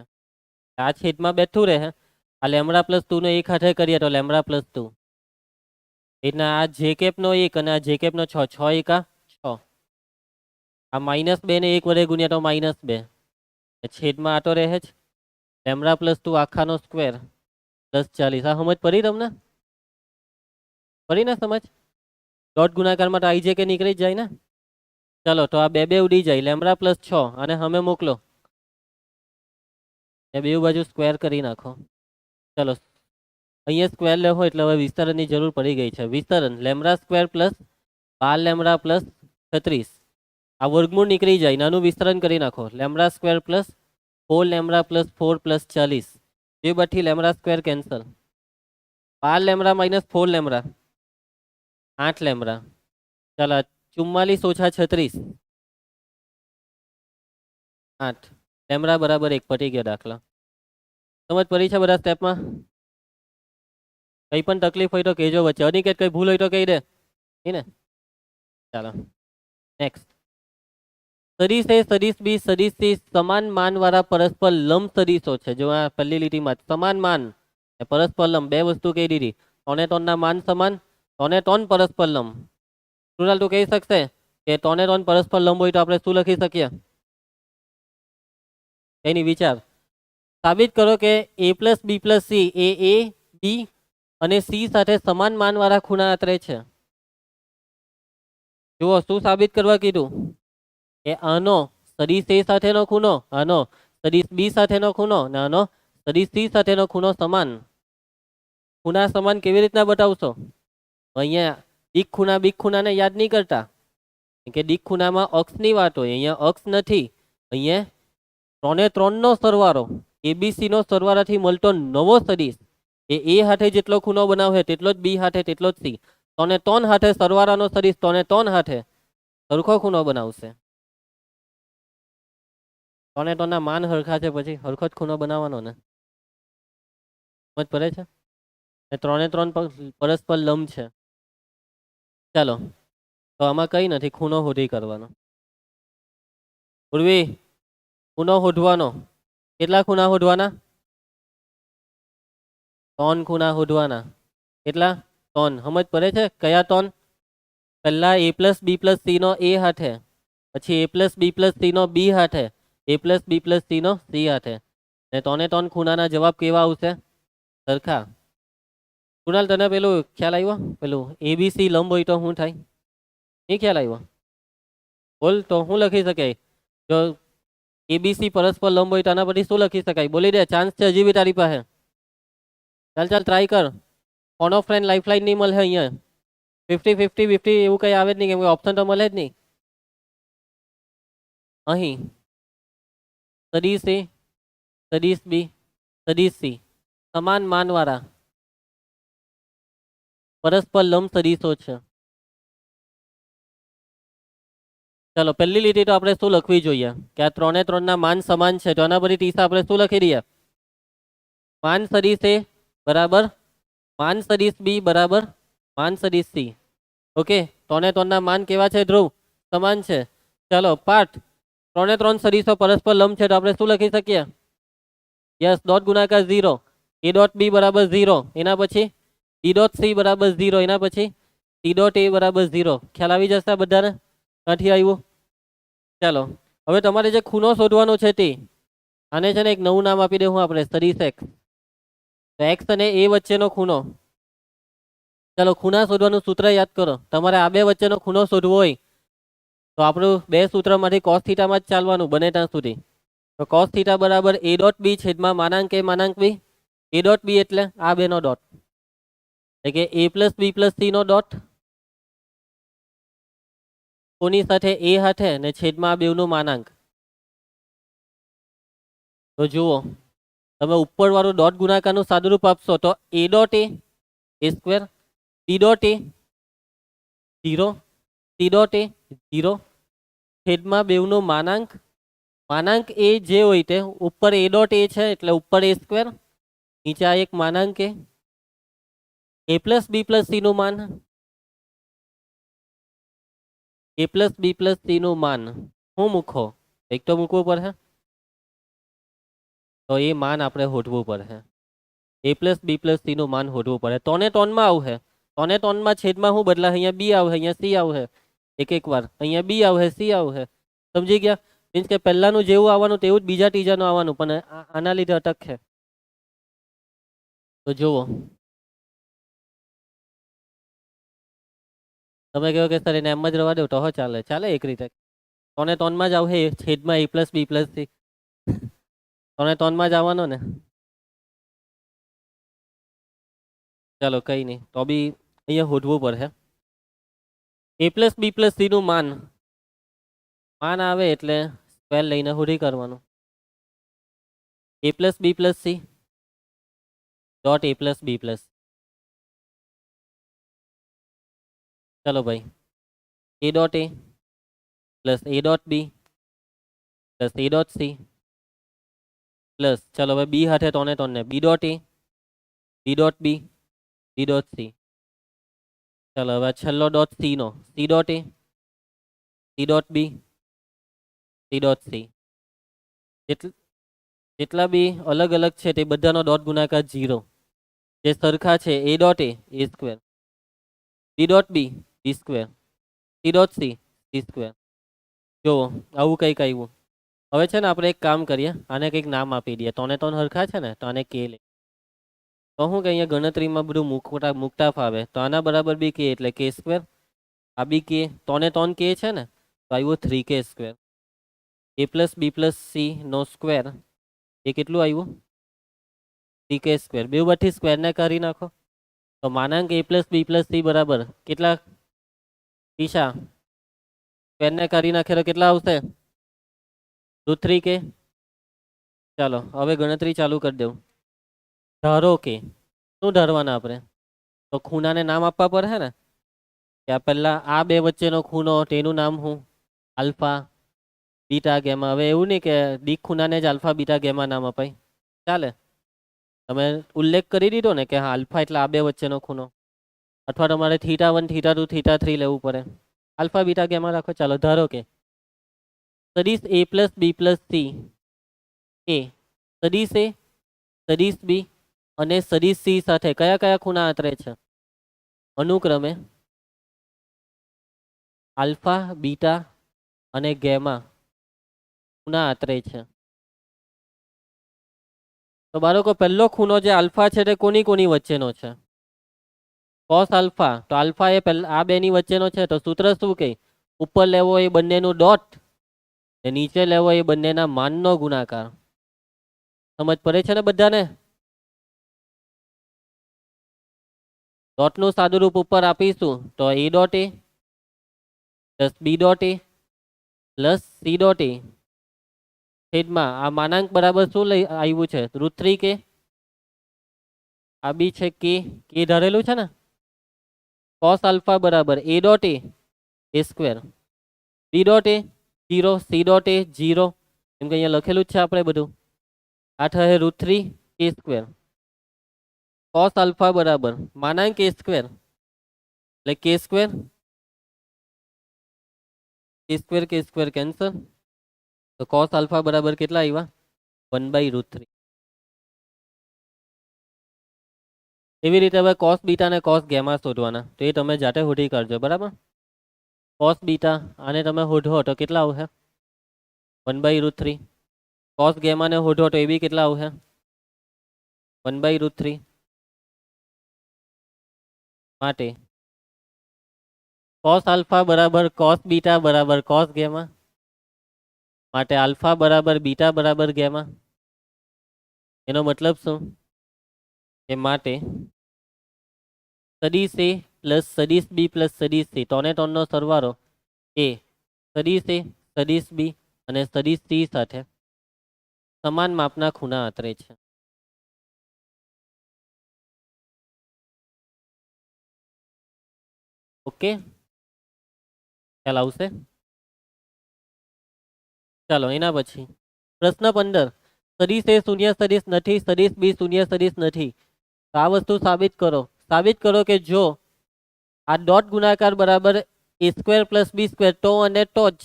A: આ છેદમાં બેઠું રહે. આ લેમડા +2 નો 1 હાથે કરીએ તો લેમડા +2 એટલે આ જે કેપ નો 1 અને આ જે કેપ નો 6 6 એકા 6. આ -2 ને 1 વડે ગુણ્યા તો -2 છેદમાં આ તો રહે જ. લેમડા +2 આખાનો સ્ક્વેર +40. આ સમજ પડી તમને? પડી ને સમજ? ડોટ ગુણાકારમાં તો આઈજે કે નીકળી જ જાય ને. ચાલો તો આ બે ઉડી જાય. લેમડા +6 અને હવે મોકલો એ બે બાજુ સ્ક્વેર કરી નાખો. ચલો અહીંયા સ્ક્વેર લેવો એટલે હવે વિસ્તરણની જરૂર પડી ગઈ છે. વિસ્તરણ લેમડા સ્ક્વેર +12 લેમડા +36. આ વર્ગમૂળ નીકળી જાય, નાનું વિસ્તરણ કરી નાખો. લેમડા સ્ક્વેર +4 લેમડા +4 +40 2 બઠી lambda square cancel 12 lambda minus 4 lambda 8 lambda ચાલો 44 ઓછા 36 8 લેમડા બરાબર 1 પટી ગયો દાખલા સમજ પડી છે બધા સ્ટેપમાં કઈ પણ તકલીફ હોય તો કહેજો વચ્ચે અનિકેત કઈ ભૂલ હોય તો કહી દે ને ચાલો નેક્સ્ટ સદિશ એ સદિશ બી સદિશ સી સમાન માન વાળા પરસ્પર લંબ સદિશો છે જો આ પહેલી લીટીમાં સમાન માન પરસ્પર લંબ બે વસ્તુ કહી દીધી ત્રણે ત્રણના માન સમાન ત્રણે ત્રણ પરસ્પર લંબ ટોટલ તું કહી શકશે કે ત્રણે ત્રણ પરસ્પર લંબ હોય તો આપણે શું લખી શકીએ એની વિચાર સાબિત કરો કે a plus B plus C A B અને સી સાથે સમાન માન વાળા ખૂણા આંતરે છે જુઓ શું સાબિત કરવા કીધું કે આનો સદિશ એ સાથેનો ખૂણો આનો સદિશ બી સાથેનો ખૂણો અને આનો સદિશ સી સાથેનો ખૂણો સમાન ખૂણા સમાન કેવી રીતના બતાવશો અહીંયા દીક ખૂણાને યાદ નહીં કરતા કે દીક ખૂણામાં અક્ષની વાત હોય અહીંયા અક્ષ નથી અહીંયા ત્રણે ત્રણનો સરવાળો એબીસી નો સરવાળાથી મળતો નવો સદિશ એ હાથે જેટલો ખૂણો બનાવે તેટલો જ બી હાથે તેટલો જ સી ત્રણે ત્રણ હાથે સરવાળાનો સદિશ ત્રણે ત્રણ હાથે સરખો ખૂણો બનાવશે ત્રણે ત્રણના માન હરખા છે પછી હરખો જ ખૂણો બનાવવાનો ને સમજ પડે છે ને ત્રણે ત્રણ પરસ્પર લંબ છે ચાલો તો આમાં કઈ નથી ખૂણો શોધી કરવાનો પૂર્વી ખૂણો શોધવાનો કેટલા ખૂણા શોધવાના 3 ખૂણા શોધવાના કેટલા 3 સમજ પડે છે કયા 3 પહેલા a plus B plus C નો એ હાથે પછી a plus B plus C નો બી હાથે a plus B plus C નો સી હાથે ને ત્રણે ત્રણ ખૂણાના જવાબ કેવા આવશે સરખા કુણાલ તને પેલું ખ્યાલ આવ્યો પેલું એબીસી લંબ હોય તો શું થાય એ ખ્યાલ આવ્યો બોલ તો શું લખી શકાય જો એબીસી પરસ્પર લંબ હોય તો આના પછી શું લખી શકાય બોલી દે ચાન્સ છે હજી બી તારી પાસે ચાલ ટ્રાય કર ફોન ઓફ ફ્રેન્ડ લાઈફલાઈન નહીં મળે અહીંયા 50-50 એવું કંઈ આવે જ નહીં કેમ કે ઓપ્શન તો મળે જ નહીં અહીં સદિશ એ સદિશ બી સદિશ સી સમાન માનવાળા પરસ્પર લંબ સદિશો છે ચાલો પહેલી લીટી તો આપણે શું લખવી જોઈએ કે આ ત્રણે ત્રણના માન સમાન છે તો આના પછી ટીસા આપણે શું લખી દઈએ માન સદિશ એ બરાબર માન સદિશ બી બરાબર માન સદિશ સી ઓકે ત્રણે ત્રણના માન કેવા છે ધ્રુવ સમાન છે ચાલો પાઠ ત્રણે ત્રણ સદિશો પરસ્પર લંબ છે તો આપણે શું લખી શકીએ યસ ડોટ ગુણાકાર 0 એ ડોટ બી બરાબર 0 એના પછી ડી ડોટ સી બરાબર 0 એના પછી ટી ડોટ એ બરાબર 0 ખ્યાલ આવી જશે બધાને નથી આવ્યું ચાલો હવે તમારે જે ખૂણો શોધવાનો છે તે આને છે ને એક નવું નામ આપી દઉં આપણે સદિશ એક્સ તો એક્સ અને એ વચ્ચેનો ખૂણો ચાલો ખૂણા શોધવાનું સૂત્ર યાદ કરો તમારે આ બે વચ્ચેનો ખૂણો શોધવો હોય તો આપણું બે સૂત્રમાંથી કોસ થીટામાં જ ચાલવાનું બને ત્યાં સુધી તો કોસ થીટા બરાબર એ ડોટ બી છેદમાં માનાંક એ માનાંક બી એ ડોટ બી એટલે આ બેનો ડોટ એટલે કે એ પ્લસ બી પ્લસ સી નો ડોટ કોની સાથે એ હાથે ને છેદમાં આ બેવનું માનાંક તો જુઓ તમે ઉપરવાળું ડોટ ગુણાકારનું સાદુરૂપ આપશો તો A dot A square T dot A 0 C dot A 0 છેદમાં બેવનું માનાંક માનાંક એ જે હોય તે ઉપર એ ડોટ એ છે એટલે ઉપર એ સ્ક્વેર નીચે આ એક માનાંક એ પ્લસ બી પ્લસ સી નું માન એ પ્લસ બી પ્લસ સી નું માન હું મૂકો એક તો મૂકવું પડે તો એ માન આપણે શોધવું પડે A plus B plus C નું માન શોધવું પડે ત્રણે ત્રણમાં આવશે ત્રણે ત્રણમાં છેદમાં શું બદલા અહીંયા બી આવશે અહીંયા સી આવશે એક વાર અહીંયા બી આવશે સી આવશે સમજી ગયા મીન્સ કે પહેલાનું જેવું આવવાનું તેવું જ બીજા ત્રીજાનું આવવાનું પણ આના લીધે અટક છે તો જુઓ તમે કહો કે સર એને એમ જ રવા દો તો ચાલે ચાલે એક રીતે ત્રણે ત્રણમાં જ આવશે છેદમાં એ પ્લસ બી પ્લસ સી ત્રણે ત્રણમાં જ આવવાનો ને ચાલો કઈ નહીં તો બી અહીંયા શોધવું પડે A plus B plus C નું માન આવે એટલે સ્ક્વેર લઈને શોધી કરવાનું A plus B plus C dot A plus B plus. ચલો ભાઈ, A dot A plus A dot B plus A dot C plus ચલો હવે બી હાથે તોને તોને B dot A B dot B B dot C. ચલો હવે છેલ્લો ડોટ સી નો C dot A C dot B C dot C. જેટલા બી અલગ અલગ છે તે બધાનો ડોટ ગુણાકાર 0. જે સરખા છે a dot A square, B dot b square, c dot c square. જો આવું કંઈક આવ્યું. હવે છે ને આપણે એક કામ કરીએ, આને કંઈક નામ આપી દઈએ. તોને તોન હરખા છે ને, તો આને કે લે. તો શું કે અહીંયા ગણતરીમાં બધું મૂકતા ફાવે. તો આના બરાબર બી કે એટલે કે સ્ક્વેર. આ બી કે તોને તોન કે છે ને, તો આવ્યું 3k સ્ક્વેર. એ પ્લસ બી પ્લસ સી નો સ્ક્વેર એ કેટલું આવ્યું? 3k square. બે વચ્ચે સ્ક્વેરને કરી નાખો તો માનાંક એ પ્લસ બી પ્લસ સી બરાબર કેટલા દિશા સ્ક્વેરને કરી નાખે તો કેટલા આવશે? √3k. ચાલો હવે ગણતરી ચાલુ કરી દઉં. ધારો કે શું ધારવાના આપણે? તો ખૂણાને નામ આપવા પડે ને. ત્યાં પહેલા આ બે વચ્ચેનો ખૂણો તેનું નામ હું? Alpha beta gamma. હવે એવું નહીં કે દીક ખૂણાને જ આલ્ફા બીટા ગેમા નામ અપાય, ચાલે? તમે ઉલ્લેખ કરી દીધો ને કે હા આલ્ફા એટલે આ બે વચ્ચેનો ખૂણો, અથવા તમારે θ1 θ2 θ3 લેવું પડે. આલ્ફા બીટા ગેમા રાખો. ચાલો ધારો કે સદિશ એ પ્લસ બી પ્લસ સી એ સદિશ એ સદિશ બી અને સદિશ સી સાથે કયા કયા ખૂણા આતરે છે? અનુક્રમે આલ્ફા બીટા અને ગેમા ખૂણા આતરે છે. તો બાળકો પહેલો ખૂણો જે આલ્ફા છે તે કોની કોની વચ્ચેનો છે? Cos alpha. તો આલ્ફા એ આ બેની વચ્ચેનો છે. તો સૂત્ર શું કહે? ઉપર લેવો એ બંનેનું ડોટ ને નીચે લેવો એ બંનેના માનનો ગુણાકાર. સમજ પડે છે ને બધાને? ડોટનું સાદુરૂપ ઉપર આપીશું તો A dot A plus B dot A plus C dot A છેદમાં આ માનાંક બરાબર શું લઈ આવ્યું છે? √3k. આ બી છે કે ધારેલું છે ને. કોસ આલ્ફા બરાબર A dot A square, B dot A 0, C dot A 0, એમ કે અહીંયા લખેલું જ છે આપણે બધું. આ થશે √3k સ્ક્વેર. કોસ આલ્ફા બરાબર માનાંક એ સ્ક્વેર એટલે કે સ્ક્વેર કે સ્ક્વેર કેન્સલ. તો કોસ આલ્ફા બરાબર કેટલા આવ્યા? 1/√3. એવી રીતે હવે કોસ બીટા અને કોસ ગેમા શોધવાના. તો એ તમે જાતે શોધી કાઢજો, બરાબર? કોસ બીટા આને તમે શોધો તો કેટલા આવશે? 1/√3. કોસ ગેમાને શોધો તો એ બી કેટલા આવશે? 1/√3. માટે કોસ આલ્ફા બરાબર કોસ બીટા બરાબર કોસ ગેમા. માટે આલ્ફા બરાબર બીટા બરાબર ગેમા. એનો મતલબ શું? કે માટે સદિશ એ પ્લસ સદિશ બી પ્લસ સદિશ સી તોને તોનનો સરવાળો એ સદિશ એ સદિશ બી અને સદિશ સી સાથે સમાન માપના ખૂણા આતરે છે. ઓકે, ખ્યાલ આવશે? ચાલો એના પછી પ્રશ્ન 15. સદિશ એ શૂન્ય સદિશ નથી, સદિશ બી શૂન્ય સદિશ નથી. તો આ વસ્તુ સાબિત કરો. સાબિત કરો કે જો આ ડોટ ગુણાકાર બરાબર A square plus B square તો અને તો જ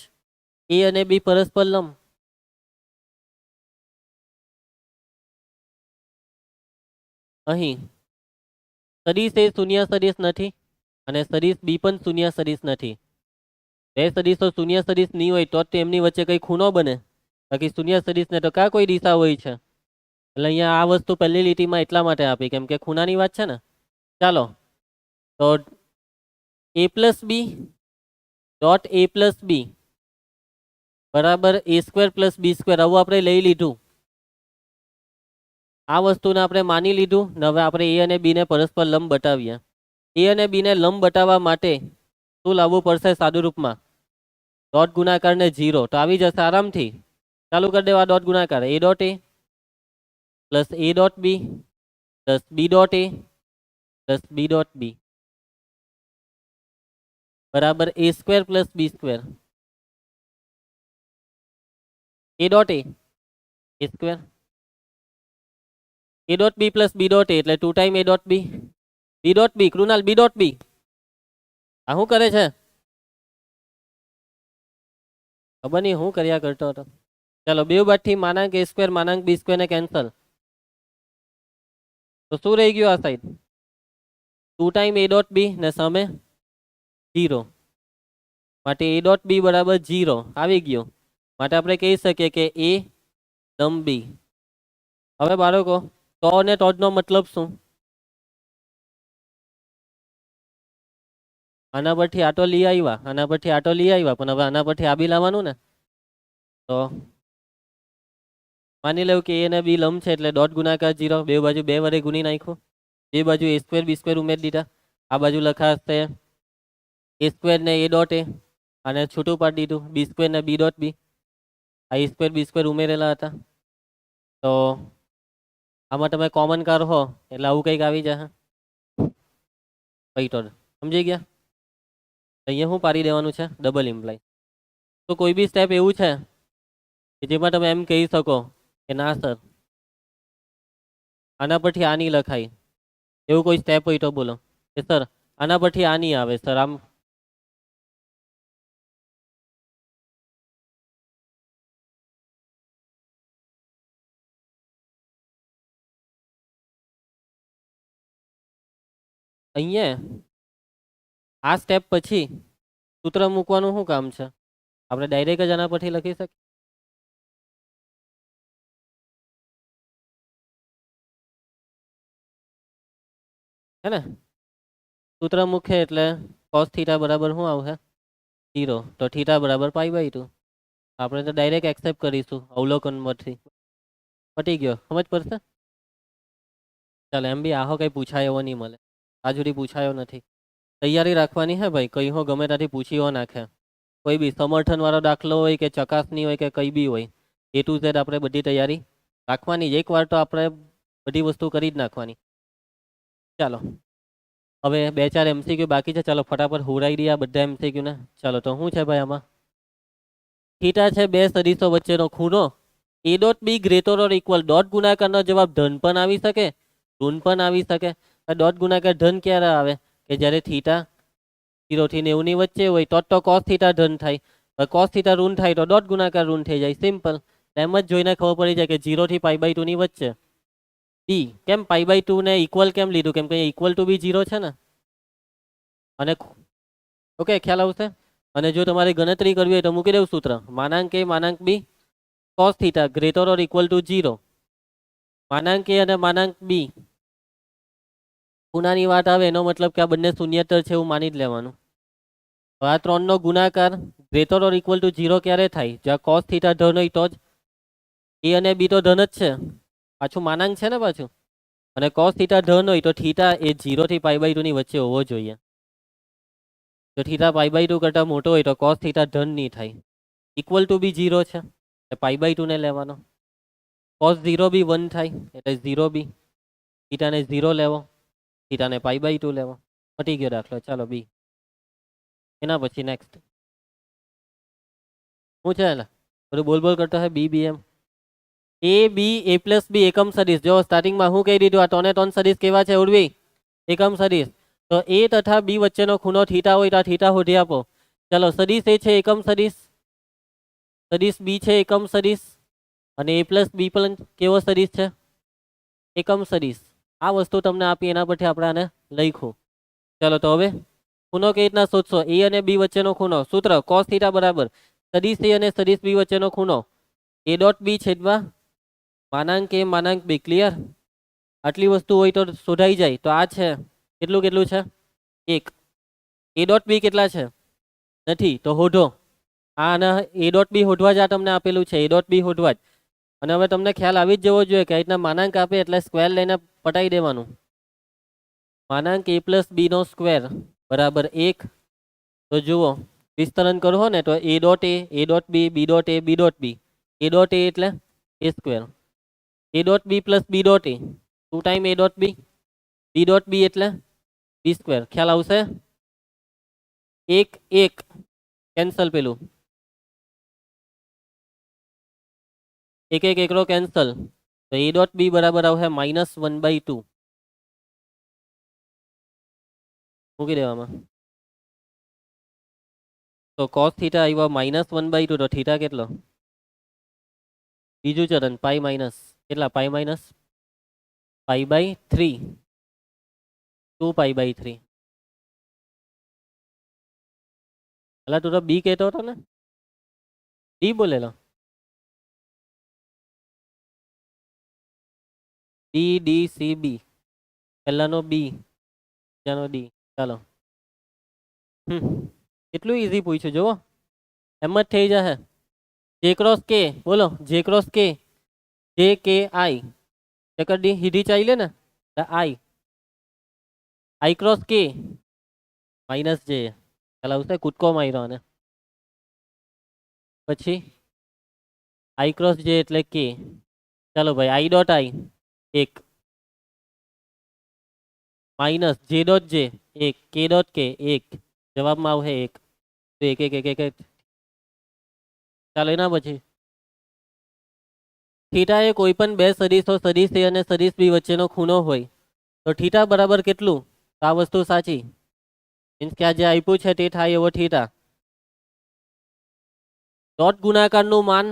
A: એ અને બી પરસ્પર લંબ. અહીં સદિશ એ શૂન્ય સદિશ નથી અને સદિશ બી પણ શૂન્ય સદિશ નથી. બે સદિશો શૂન્ય સદિશ નહીં હોય તો તેમની વચ્ચે કઈ ખૂણો બને. બાકી શૂન્ય સદિશ ને તો કા કોઈ દિશા હોય છે. એટલે અહીંયા આ વસ્તુ પહેલી લીટીમાં એટલા માટે આપી કેમ કે ખૂણાની વાત છે ને. ચાલો તો એ plus B dot A plus બી બરાબર A square plus B square આવું આપણે લઈ લીધું. આ વસ્તુને આપણે માની લીધું ને હવે આપણે એ અને બી ને પરસ્પર લંબ બતાવીએ. એ અને બી ને લંબ બતાવવા માટે શું લાવવું પડશે સાદુ રૂપમાં? ડોટ ગુણાકાર ને 0. તો આવી જશે આરામથી. ચાલુ કરી દેવા ડોટ ગુણાકાર. A dot A plus A dot B plus B dot A plus B dot B બરાબર A square plus B square A dot A square A dot B plus B dot A એટલે 2 ટાઈમ એ ડોટ બી કૃણાલ બી ડોટ બી આ શું કરે છે ખબર નહીં હું કર્યા કરતો હતો ચલો બે બાદથી માનાંક એ સ્ક્વેર માનાંક બી સ્ક્વેર ને કેન્સલ તો શું રહી ગયું આ સાઈડ 2 ટાઈમ એ ડોટ બી ને સામે 0 માટે એ ડોટ બી બરાબર 0 આવી ગયો માટે આપણે કહી શકીએ કે એ દમ બી હવે બાળકો તો અને ટોચનો મતલબ શું આના પરથી આટો લઈ આવ્યા આના પરથી આટો લઈ આવ્યા પણ હવે આના પરથી આ બી લાવવાનું ને તો માની લેવું કે એ ને બી લંબ છે એટલે ડોટ ગુણાકાર 0 બે બાજુ બે વડે ગુણી નાખ્યું બે બાજુ એ સ્ક્વેર બી સ્ક્વેર ઉમેરી દીધા આ બાજુ લખાશે એ સ્ક્વેર ને એ ડોટ એ અને છૂટું પાડી દીધું બી સ્ક્વેર ને બી ડોટ બી આ એ સ્ક્વેર બી સ્ક્વેર ઉમેરેલા હતા તો આમાં તમે કોમન કાઢો એટલે આવું કંઈક આવી જશે પૈટોડ સમજી ગયા અહીંયા શું પાડી દેવાનું છે ડબલ ઇમ્પ્લાય તો કોઈ બી સ્ટેપ એવું છે કે જેમાં તમે એમ કહી શકો કે ના સર આના પરથી આ નહીં લખાય એવું કોઈ સ્ટેપ હોય તો બોલો કે સર આના પરથી આ નહીં આવે સર આમ અહીંયા આ સ્ટેપ પછી સૂત્ર મૂકવાનું શું કામ છે આપણે ડાયરેક્ટ જ આના પરથી લખી શકીએ હે ને સૂત્ર મૂકે એટલે cos થીટા બરાબર શું આવશે 0 તો થીટા બરાબર π/2 આપણે તો ડાયરેક્ટ એક્સેપ્ટ કરીશું અવલોકન પરથી પટી ગયો સમજ પડશે ચાલો એમ બી આહો કંઈ પૂછાય એવો નહીં મળે આ સુધી પૂછાયો નથી તૈયારી રાખવાની હે ભાઈ કઈ હો ગમે ત્યાંથી પૂછી હો નાખે કોઈ બી સમર્થન વાળો દાખલો હોય કે ચકાસણી હોય કે કઈ બી હોય A to Z આપણે બધી તૈયારી રાખવાની એકવાર તો આપણે બધી વસ્તુ કરી જ નાખવાની ચાલો હવે 2-4 MCQ બાકી છે ચાલો ફટાફટ હુરાઈ દઈએ આ બધા MCQ ને ચાલો તો શું છે ભાઈ આમાં થીટા છે બે સદીશો વચ્ચેનો ખૂણો A dot B greater or equal dot ગુણાકારનો જવાબ ધન પણ આવી શકે ઋણ પણ આવી શકે ડોટ ગુણાકાર ધન ક્યારે આવે કે જ્યારે થીટા 0 થી 90 ની વચ્ચે હોય તો cos થીટા ધન થાય cos થીટા ઋણ થાય તો ડોટ ગુણાકાર ઋણ થઈ જાય સિમ્પલ એમ જ જોઈને ખબર પડી જાય કે 0 થી π/2 ની વચ્ચે બી કેમ π/2 ને ઇક્વલ કેમ લીધું કેમ કે ઇક્વલ ટુ બી 0 છે ને અને ઓકે ખ્યાલ આવશે અને જો તમારે ગણતરી કરવી હોય તો મૂકી દેવું સૂત્ર માનાંક A માનાંક B cos theta greater or equal two 0 માનાંક A અને માનાંક B ખૂણાની વાત આવે એનો મતલબ કે આ બંને શૂન્યતર છે એવું માની જ લેવાનું આ ત્રણનો ગુણાકાર ગ્રેટર ઓર ઇક્વલ ટુ 0 ક્યારે થાય જ્યાં cos થીટા ધન હોય તો જ A અને B તો ધન જ છે પાછું માનાંક છે ને પાછું અને cos થીટા ધન હોય તો થીટા એ 0 થી π/2 ની વચ્ચે હોવો જોઈએ તો થીટા π/2 કરતા મોટો હોય તો cos થીટા ધન નહીં થાય ઇક્વલ ટુ બી 0 છે એટલે π/2 ને લેવાનો cos 0 બી 1 થાય એટલે 0 બી થીટાને 0 લેવો થીટાને π/2 લેવો પટી ગયો દાખલો ચાલો બી એના પછી નેક્સ્ટ શું છે બધું બોલ કરતો હે BBM A B A plus B એકમ સદિશ જો સ્ટાર્ટિંગમાં હું કહી દીધું આ ત્રણે ત્રણ સદિશ કેવા છે ઉર્વી એકમ સદિશ તો A તથા B વચ્ચેનો ખૂણો થીટા હોય તો થીટા શોધી આપો ચાલો સદિશ A છે એકમ સદિશ B છે એકમ સદિશ અને A પ્લસ બી પણ કેવો સદિશ છે એકમ સદિશ આ વસ્તુ તમને આપી એના પરથી આપણે આને લખ્યું ચાલો તો હવે ખૂણો કઈ રીતના શોધશો A અને B વચ્ચેનો ખૂણો સૂત્ર cos થીટા બરાબર સદિશ A અને સદિશ B વચ્ચેનો ખૂણો A ડોટ B છેદમાં માનાંક A માનાંક B ક્લિયર આટલી વસ્તુ હોય તો શોધાઈ જાય તો આ છે કેટલું છે 1 A ડોટ B કેટલા છે નથી તો શોધો આના A ડોટ B શોધવા જ આ તમને આપેલું છે A ડોટ B શોધવા જ અને હવે તમને ખ્યાલ આવી જ જવો જોઈએ કે આ રીતના માનાંક આપે એટલે સ્ક્વેર લઈને પટાઈ દેવાનું માનાંક A પ્લસ B નો સ્ક્વેર બરાબર 1 તો જુઓ વિસ્તરણ કરો ને તો A dot B B dot A B dot B A dot A એટલે A square A dot B plus B dot A 2 time a dot b એટલે b સ્ક્વેર. ખ્યાલ આવશે? એક એક કેન્સલ, પેલું એક એક એકડો કેન્સલ, તો a ડોટ b બરાબર આવશે -1/2. મૂકી દેવામાં. તો cos થીટા આવ્યો -1/2, તો થીટા કેટલો? બીજું ચરણ પાઈ માઇનસ કેટલા? Pi minus π/3, 2π/3. એટલે તું તો બી કહેતો હતો ને, ડી બોલેલો. ડી ડી સી બી, પહેલાનો બી, બીજાનો ડી. ચાલો, કેટલું ઈઝી પૂછ્યું જુઓ, એમ જ થઈ જશે. જે ક્રોસ કે, બોલો જે ક્રોસ કે, જે કે આઈ ડી હીધી ચાલે ને, આઈ ક્રોસ કે માઇનસ જે. ચાલ આવશે, કૂદકો માર્યો અને પછી આઈ ક્રોસ જે એટલે કે. ચાલો ભાઈ, આઈ ડોટ આઈ 1 માઇનસ જે ડોટ જે 1, કે ડોટ કે 1, જવાબમાં આવશે 1. તો 1 1 1 1. ચાલો એના પછી થીટા એ કોઈ પણ બે સદીશો સદીશ એ અને સદીશ બી વચ્ચેનો ખૂણો હોય તો થીટા બરાબર કેટલું? તો આ વસ્તુ સાચી. મીન્સ કે આ જે આપ્યું છે તે થાય એવો થીટા. ડોટ ગુણાકારનું માન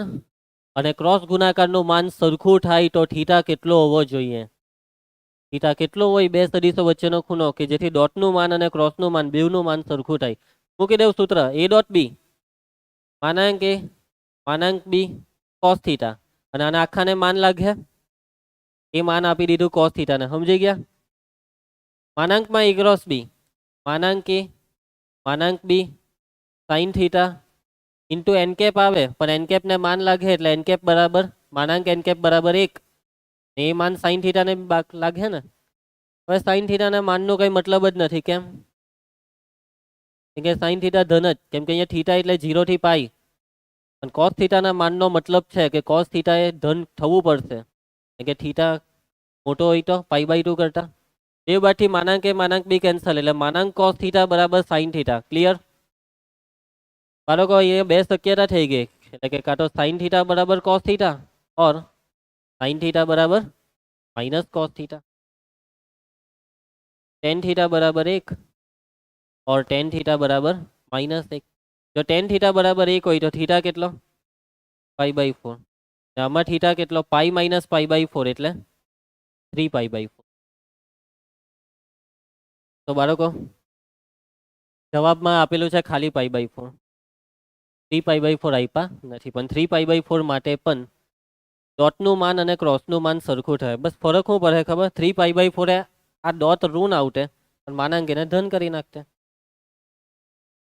A: અને ક્રોસ ગુણાકારનું માન સરખું થાય તો થીટા કેટલો હોવો જોઈએ? થીટા કેટલો હોય બે સદીશો વચ્ચેનો ખૂણો કે જેથી ડોટનું માન અને ક્રોસનું માન બેવનું માન સરખું થાય? મૂકી દેવું સૂત્ર, a ડોટ બી માનાંક a માનાંક બી કોસ થીટા, અને આના આખાને માન લાગે, એ માન આપી દીધું કોસ થીટાને. સમજી ગયા? માનાંકમાં a ક્રોસ બી માનાંક a માનાંક બી sine theta into N cap આવે, પણ એન કેપને માન લાગે એટલે એન કેપ બરાબર માનાંક એન કેપ બરાબર 1. એ માન સાઇન થીટાને લાગે ને. હવે સાઇન થીટાના માનનો કંઈ મતલબ જ નથી. કેમ કે સાઇન થીટા ધન જ, કેમ કે અહીંયા થીટા એટલે 0 થી પાઈ, અને કોસ થીટાના માનનો મતલબ છે કે કોસ થીટા એ ધન થવું પડશે, કે થીટા મોટો હોય તો π/2 કરતા. બે બાદથી માનાંક એ માનાંક બી કેન્સલ, એટલે માનાંક કોસ થીટા બરાબર સાઇન થીટા. ક્લિયર? બાળકો અહીંયા બે શક્યતા થઈ ગઈ, એટલે કે કાં તો સાઇન થીટા બરાબર કોસ થીટા ઓર સાઇન થીટા બરાબર માઇનસ કોસ થीटा, टेन थीटा बराबर 1 और टेन थीटा बराबर -1. जो टेन थीटा बराबर 1 हो तो थीटा केटलो π/4. आमां थीटा केटलो पाई माइनस π/4 એટલે 3π/4. तो बाळको जवाबमां आपेલું છે ખાલી π/4. 3π/4 આપ્યા નથી, પણ 3π/4 માટે પણ ડોટનું માન અને ક્રોસનું માન સરખું થાય. બસ ફરક શું પડે ખબર? 3π/4 એ આ ડોટ ઋણ આવતે પણ માનાંક એને ધન કરી નાખતે.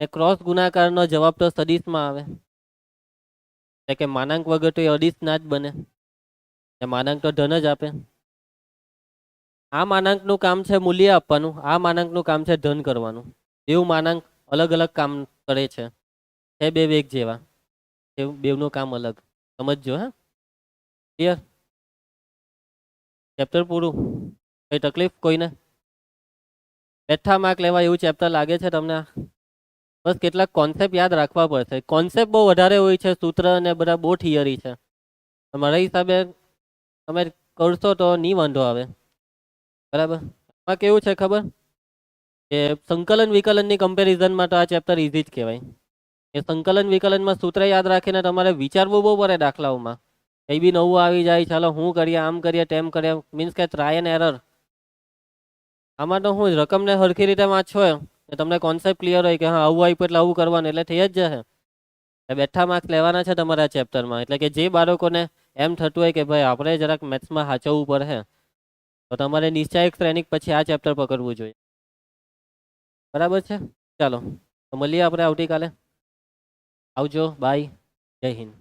A: ને ક્રોસ ગુણાકારનો જવાબ તો સદિશમાં આવે, એટલે કે માનાંક વગર તો એ અદિશ ના જ બને, ને માનાંક તો ધન જ આપે. આ માનાંકનું કામ છે મૂલ્ય આપવાનું, આ માનાંકનું કામ છે ધન કરવાનું. બેવ માનાંક અલગ અલગ કામ કરે છે બે વેગ જેવા, બેવનું કામ અલગ. સમજજો. હા, ક્લિયર? ચેપ્ટર પૂરું. કઈ તકલીફ કોઈને? બેઠા માર્ક લેવા એવું ચેપ્ટર લાગે છે તમને? બસ કેટલાક કોન્સેપ્ટ યાદ રાખવા પડશે. કોન્સેપ્ટ બહુ વધારે હોય છે, સૂત્ર અને બધા બહુ થિયરી છે. મારા હિસાબે તમે કરશો તો નહીં વાંધો આવે. બરાબર? એમાં કેવું છે ખબર કે સંકલન વિકલનની કમ્પેરિઝનમાં તો આ ચેપ્ટર ઇઝી જ કહેવાય. એ સંકલન વિકલનમાં સૂત્ર યાદ રાખીને તમારે વિચારવું બહુ પડે દાખલાઓમાં. કંઈ બી નવું આવી જાય, ચાલો હું કરીએ, આમ કરીએ, તેમ કરીએ, મીન્સ કે ટ્રાય એન્ડ એરર. આમાં તો હું રકમને સરખી રીતે વાંચો તમને કોન્સેપ્ટ ક્લિયર હોય કે હા આવું આપ્યું એટલે આવું કરવાનું, એટલે થઈ જ જશે. બેઠા માર્ક્સ લેવાના છે તમારા ચેપ્ટરમાં. એટલે કે જે બાળકોને એમ થતું હોય કે ભાઈ આપણે જરાક મેથ્સમાં સાચવવું પડે, તો તમારે નિશ્ચય શ્રેણિક પછી આ ચેપ્ટર પકડવું જોઈએ. બરાબર છે? ચાલો તો મળીએ આપણે આવતીકાલે. આવજો. બાય. જય હિન્દ.